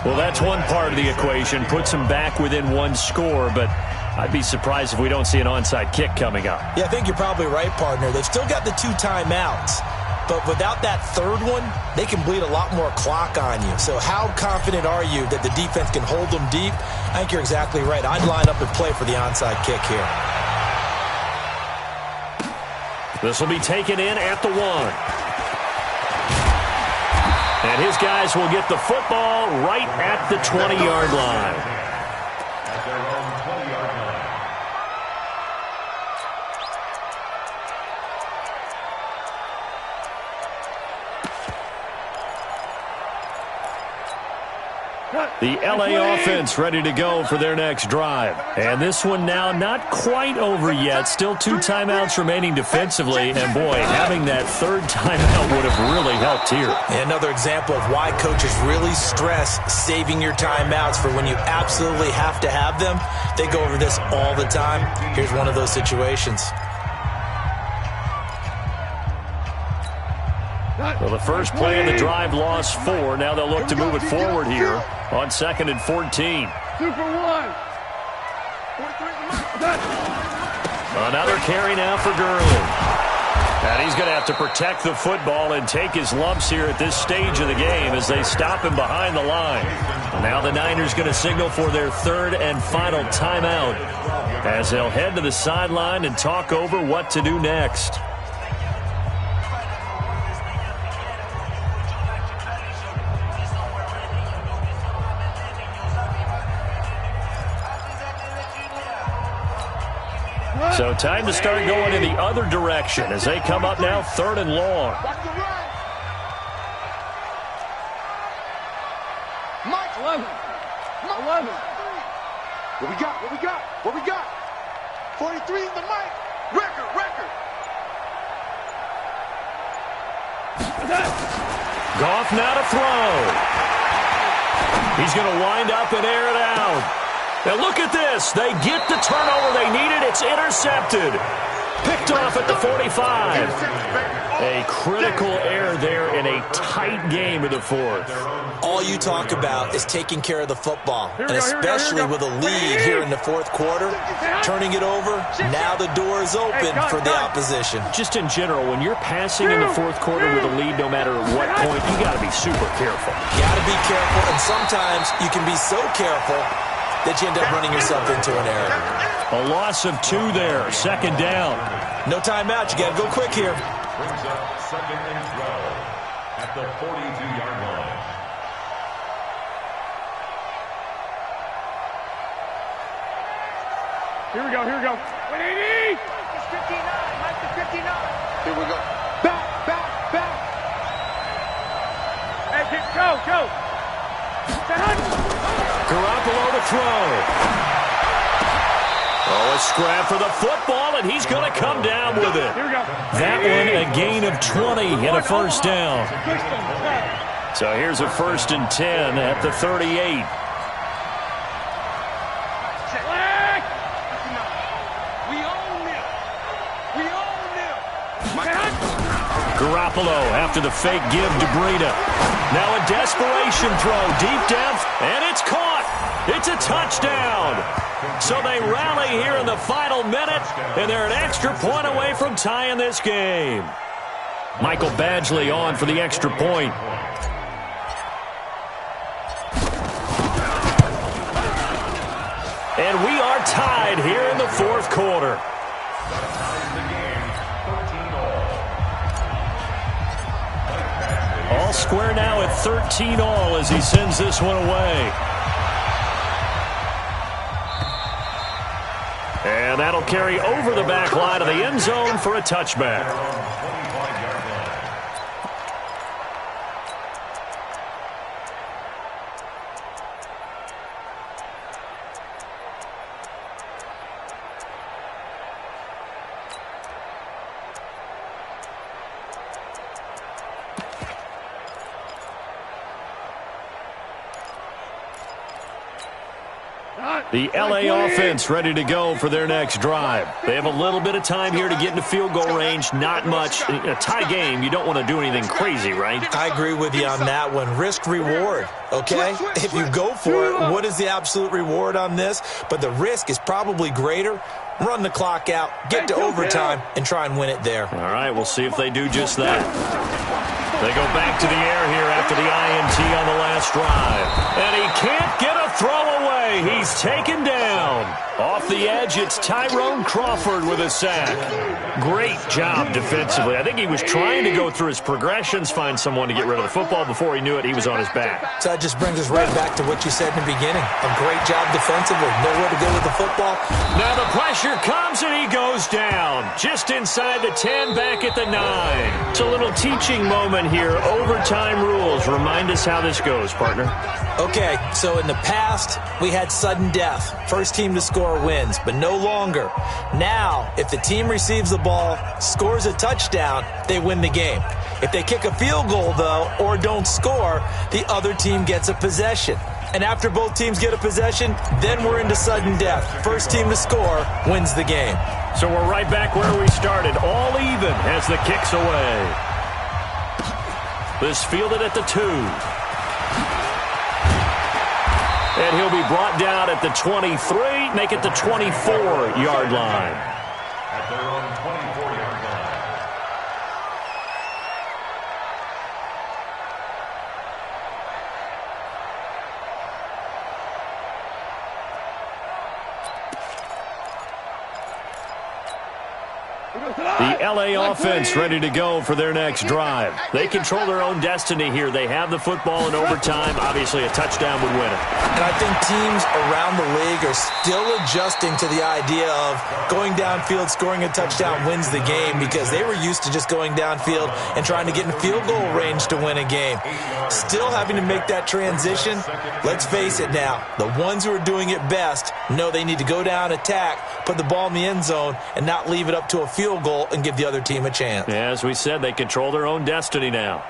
Well, that's one part of the equation. Puts them back within 1 score, but I'd be surprised if we don't see an onside kick coming up. Yeah, I think you're probably right, partner. They've still got the 2 timeouts, but without that 3rd one, they can bleed a lot more clock on you. So how confident are you that the defense can hold them deep? I think you're exactly right. I'd line up and play for the onside kick here. This will be taken in at the 1. And his guys will get the football right at the 20-yard line. At their own 20-yard line. The LA offense ready to go for their next drive. And this one now not quite over yet. Still 2 timeouts remaining defensively. And, boy, having that 3rd timeout would have really helped here. Another example of why coaches really stress saving your timeouts for when you absolutely have to have them. They go over this all the time. Here's one of those situations. Well, the first play of the drive lost 4. Now they'll look to move it forward here on 2nd and 14. 2 for 1. Another carry now for Gurley. And he's going to have to protect the football and take his lumps here at this stage of the game as they stop him behind the line. Now the Niners going to signal for their 3rd and final timeout as they'll head to the sideline and talk over what to do next. So time to start going in the other direction as they come up now 3rd and long. Mike, 11. What we got? What we got? What we got? 43 in the mic. Record. Goff now to throw. He's going to wind up and air it out. Now look at this. They get the turnover they needed. It's intercepted. Picked off at the 45. A critical error there in a tight game in the 4th. All you talk about is taking care of the football, and especially with a lead here in the 4th quarter, turning it over, now the door is open for the opposition. Just in general, when you're passing in the 4th quarter with a lead, no matter what point, you got to be super careful. Got to be careful, and sometimes you can be so careful that you end up running yourself into an error. A loss of 2 there, 2nd down. No timeout, you got to go quick here. Brings up 2nd and 12 at the 42-yard line. Here we go. 180. Mike is 59. Here we go. Back. Hey, go. Garoppolo to throw. Oh, a scrap for the football, and he's going to come down with it. Here we go. That one, a gain of 20 and a 1st down. So here's a 1st and 10 at the 38. Garoppolo after the fake give to Breida. Now a desperation throw deep down, and it's caught. It's a touchdown. So they rally here in the final minute, and they're an extra point away from tying this game. Michael Badgley on for the extra point. And we are tied here in the 4th quarter. All square now at 13-all as he sends this one away. And that'll carry over the back line of the end zone for a touchback. The LA offense ready to go for their next drive. They have a little bit of time here to get into field goal range. Not much. In a tie game, you don't want to do anything crazy, right? I agree with you on that one. Risk reward, okay? If you go for it, what is the absolute reward on this? But the risk is probably greater. Run the clock out, get to overtime, and try and win it there. All right, we'll see if they do just that. They go back to the air here after the INT on the last drive. And he can't get a throw away. He's taken down. Off the edge, it's Tyrone Crawford with a sack. Great job defensively. I think he was trying to go through his progressions, find someone to get rid of the football. Before he knew it, he was on his back. So that just brings us right back to what you said in the beginning. A great job defensively. Nowhere to go with the football. Now the pressure comes and he goes down. Just inside the 10, back at the 9. It's a little teaching moment here. Overtime rules. Remind us how this goes, partner. Okay, so in the past, we had sudden death. First team to score wins, but no longer. Now, if the team receives the ball, scores a touchdown, they win the game. If they kick a field goal, though, or don't score, the other team gets a possession. And after both teams get a possession, then we're into sudden death. First team to score wins the game. So we're right back where we started, all even as the kick's away. This fielded at the 2. And he'll be brought down at the 23, make it the 24-yard line. At their own 24-yard line. The L.A. offense ready to go for their next drive. They control their own destiny here. They have the football in overtime. Obviously, a touchdown would win it. And I think teams around the league are still adjusting to the idea of going downfield, scoring a touchdown wins the game, because they were used to just going downfield and trying to get in field goal range to win a game. Still having to make that transition. Let's face it now, the ones who are doing it best know they need to go down, attack, put the ball in the end zone, and not leave it up to a field goal and give the other team a chance. Yeah, as we said, they control their own destiny now.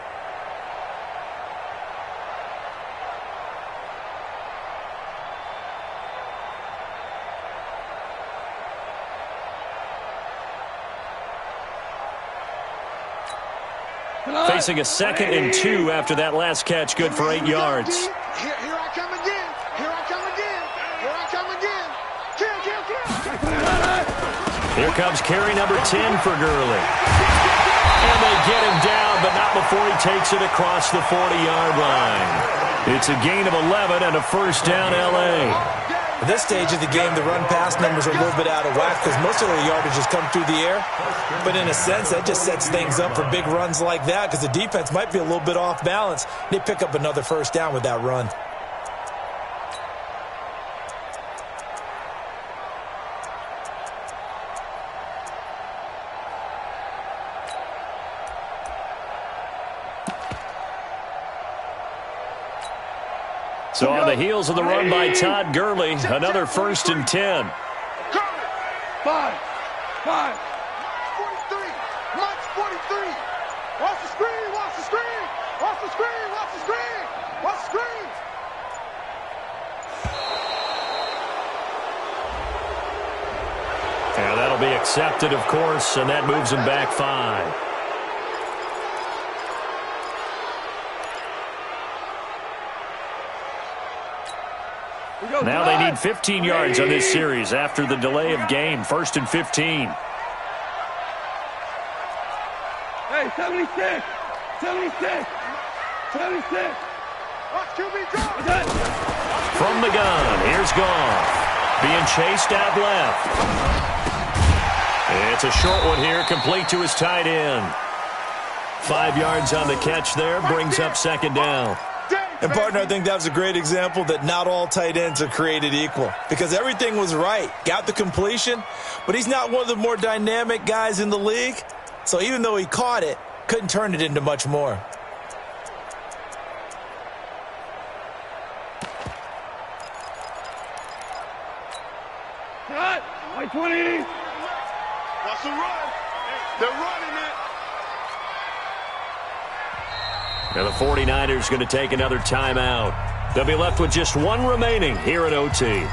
Facing a 2nd and 2 after that last catch, good for 8 yards. Here I come again. Here I come again. Here I come again. Kill, kill, kill. Here comes carry number 10 for Gurley. And they get him down, but not before he takes it across the 40-yard line. It's a gain of 11 and a first down, L.A. At this stage of the game, the run-pass numbers are a little bit out of whack because most of their yardage has come through the air. But in a sense, that just sets things up for big runs like that because the defense might be a little bit off balance. They pick up another first down with that run. So on the heels of the run by Todd Gurley, another 1st and 10. 5. 43. March 43. Watch the screen. Watch the screen. Watch the screen. Watch the screen. Watch the screen. And that'll be accepted, of course, and that moves him back 5. Now they need 15 yards on this series after the delay of game. 1st and 15. Hey, 76. 76. 76. Watch QB drop. From the gun, here's Goff. Being chased out left. It's a short one here, complete to his tight end. 5 yards on the catch there, brings up 2nd down. And, partner, I think that was a great example that not all tight ends are created equal because everything was right. Got the completion, but he's not one of the more dynamic guys in the league. So even though he caught it, couldn't turn it into much more. Cut. White 20. Watch the run. They're running it. And the 49ers going to take another timeout. They'll be left with just one remaining here in OT.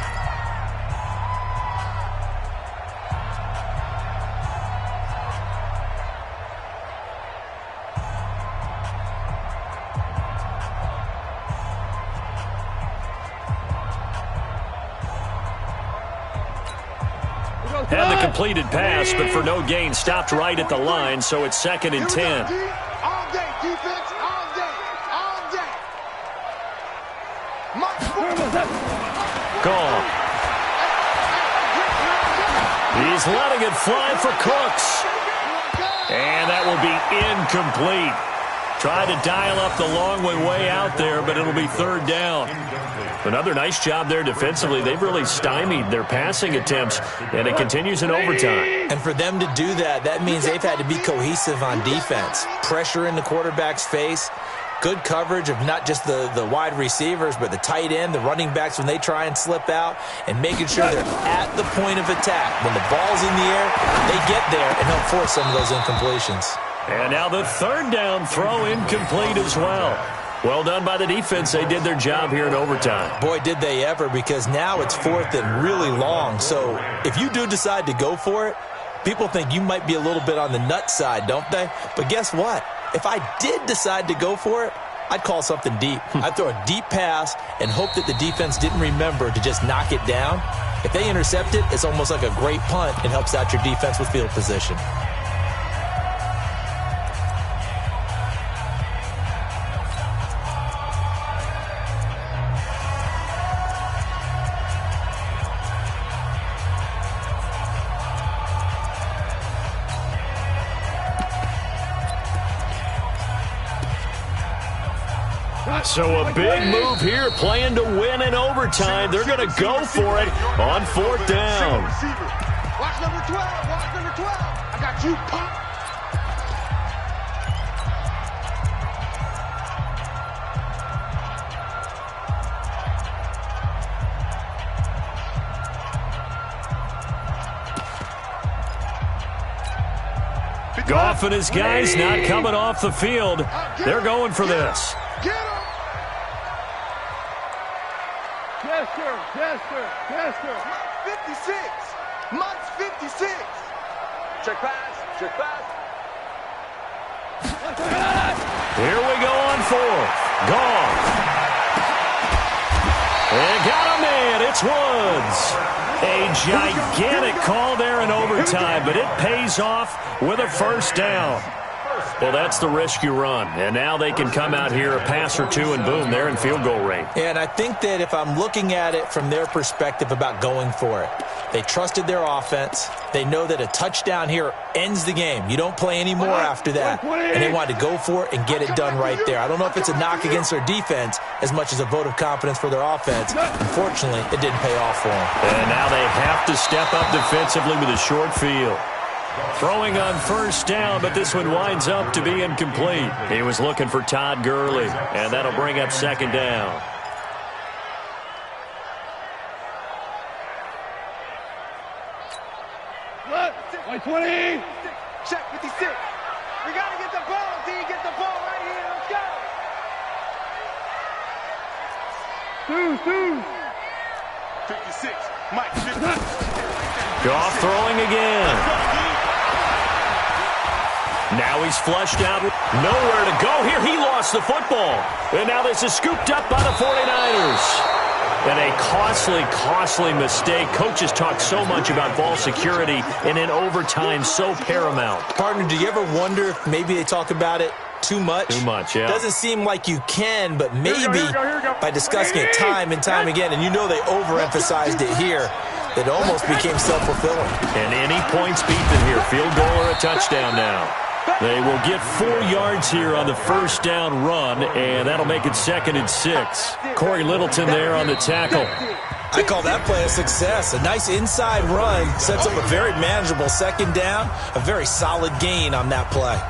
Had the completed pass, but for no gain, stopped right at the line, so it's 2nd and 10. All day, defense, all day, all day. Goal. He's letting it fly for Cooks. And that will be incomplete. Tried to dial up the long way out there, but it'll be 3rd down. Another nice job there defensively. They've really stymied their passing attempts, and it continues in overtime. And for them to do that, that means they've had to be cohesive on defense. Pressure in the quarterback's face. Good coverage of not just the wide receivers, but the tight end, the running backs when they try and slip out, and making sure they're at the point of attack. When the ball's in the air, they get there and help force some of those incompletions. And now the 3rd down throw incomplete as well. Well done by the defense. They did their job here in overtime. Boy, did they ever, because now it's 4th and really long. So if you do decide to go for it, people think you might be a little bit on the nut side, don't they? But guess what? If I did decide to go for it, I'd call something deep. I'd throw a deep pass and hope that the defense didn't remember to just knock it down. If they intercept it, it's almost like a great punt and helps out your defense with field position. So a big move here, playing to win in overtime. They're going to go for it on 4th down. Watch number 12. Watch number 12. I got you, pop. Goff and his guys not coming off the field. They're going for this. Get him. Yes, sir. Yes, sir. Yes, sir. Mike's 56. Mike's 56. Check pass. Check pass. Here we go on 4th. Goff. And got a man. It's Woods. A gigantic call there in overtime, but it pays off with a 1st down. Well, that's the risk you run. And now they can come out here, a pass or two, and boom, they're in field goal range. And I think that if I'm looking at it from their perspective about going for it, they trusted their offense. They know that a touchdown here ends the game. You don't play any more after that. And they wanted to go for it and get it done right there. I don't know if it's a knock against their defense as much as a vote of confidence for their offense. Unfortunately, it didn't pay off for them. And now they have to step up defensively with a short field. Throwing on 1st down, but this one winds up to be incomplete. He was looking for Todd Gurley, and that'll bring up 2nd down. Look, 20. Check 56. We got to get the ball, D. Get the ball right here. Let's go. 56. Mike, 56. Goff throwing again. Now he's flushed out. Nowhere to go here. He lost the football. And now this is scooped up by the 49ers. And a costly mistake. Coaches talk so much about ball security, and in overtime, so paramount. Partner, do you ever wonder if maybe they talk about it too much? Too much, yeah. Doesn't seem like you can, but maybe by discussing it time and time again, and you know they overemphasized it here, it almost became self-fulfilling. And any points beaten here, field goal or a touchdown now. They will get 4 yards here on the 1st down run, and that'll make it 2nd and 6. Corey Littleton there on the tackle. I call that play a success. A nice inside run sets up a very manageable 2nd down, a very solid gain on that play.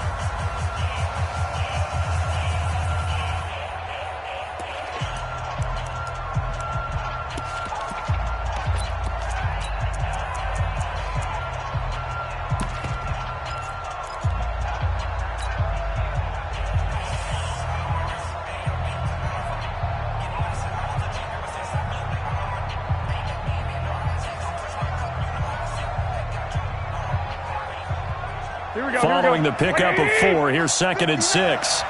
Following the pickup of 4, here's 2nd and 6.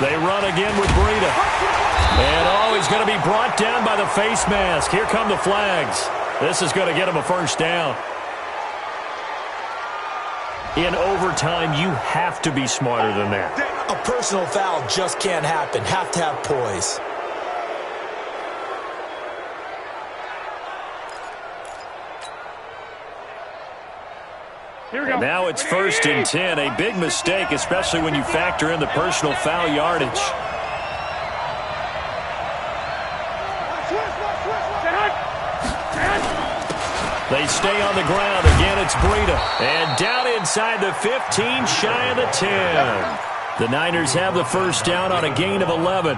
They run again with Breida. And, he's going to be brought down by the face mask. Here come the flags. This is going to get him a 1st down. In overtime, you have to be smarter than that. A personal foul just can't happen. Have to have poise. Here we go. Now it's 1st and 10. A big mistake, especially when you factor in the personal foul yardage. They stay on the ground. Again, it's Breida. And down inside the 15, shy of the 10. The Niners have the 1st down on a gain of 11.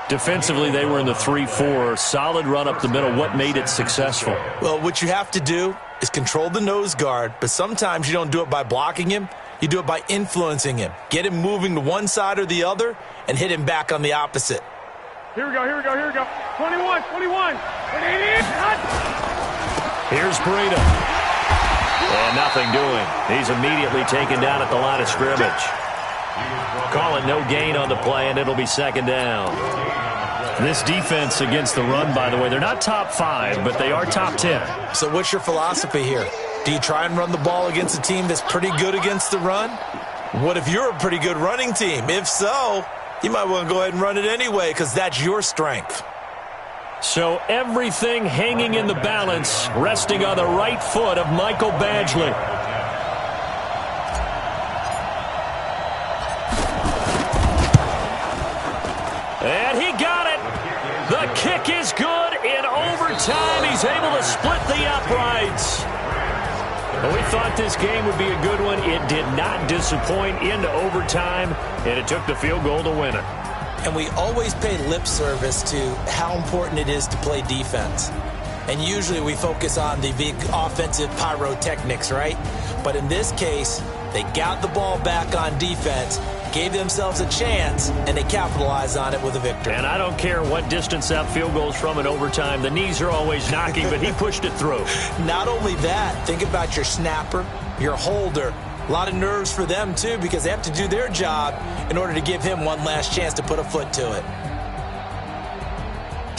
Defensively, they were in the 3-4. Solid run up the middle. What made it successful? Well, what you have to do is control the nose guard, but sometimes you don't do it by blocking him. You do it by influencing him. Get him moving to one side or the other and hit him back on the opposite. Here we go, here we go, here we go. 21, 21. Here's Breida. And nothing doing. He's immediately taken down at the line of scrimmage. Call it no gain on the play, and it'll be second down. This defense against the run, by the way, they're not top 5, but they are top 10. So what's your philosophy here? Do you try and run the ball against a team that's pretty good against the run? What if you're a pretty good running team? If so, you might want to go ahead and run it anyway because that's your strength. So everything hanging in the balance, resting on the right foot of Michael Badgley. And he got it. The kick is good. In overtime, he's able to split the uprights. Well, we thought this game would be a good one. It did not disappoint into overtime, and it took the field goal to win it. And we always pay lip service to how important it is to play defense. And usually we focus on the big offensive pyrotechnics, right? But in this case, they got the ball back on defense, gave themselves a chance, and they capitalized on it with a victory. And I don't care what distance that field goal's from in overtime. The knees are always knocking, but he pushed it through. Not only that, think about your snapper, your holder. A lot of nerves for them, too, because they have to do their job in order to give him one last chance to put a foot to it.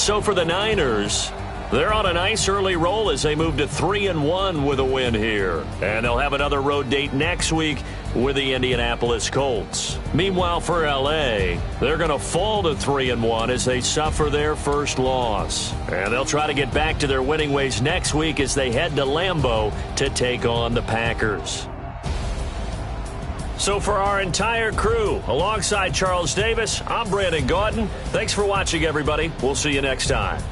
So for the Niners, they're on a nice early roll as they move to 3-1 with a win here. And they'll have another road date next week with the Indianapolis Colts. Meanwhile, for L.A., they're going to fall to 3-1 as they suffer their first loss. And they'll try to get back to their winning ways next week as they head to Lambeau to take on the Packers. So for our entire crew, alongside Charles Davis, I'm Brandon Gaudin. Thanks for watching, everybody. We'll see you next time.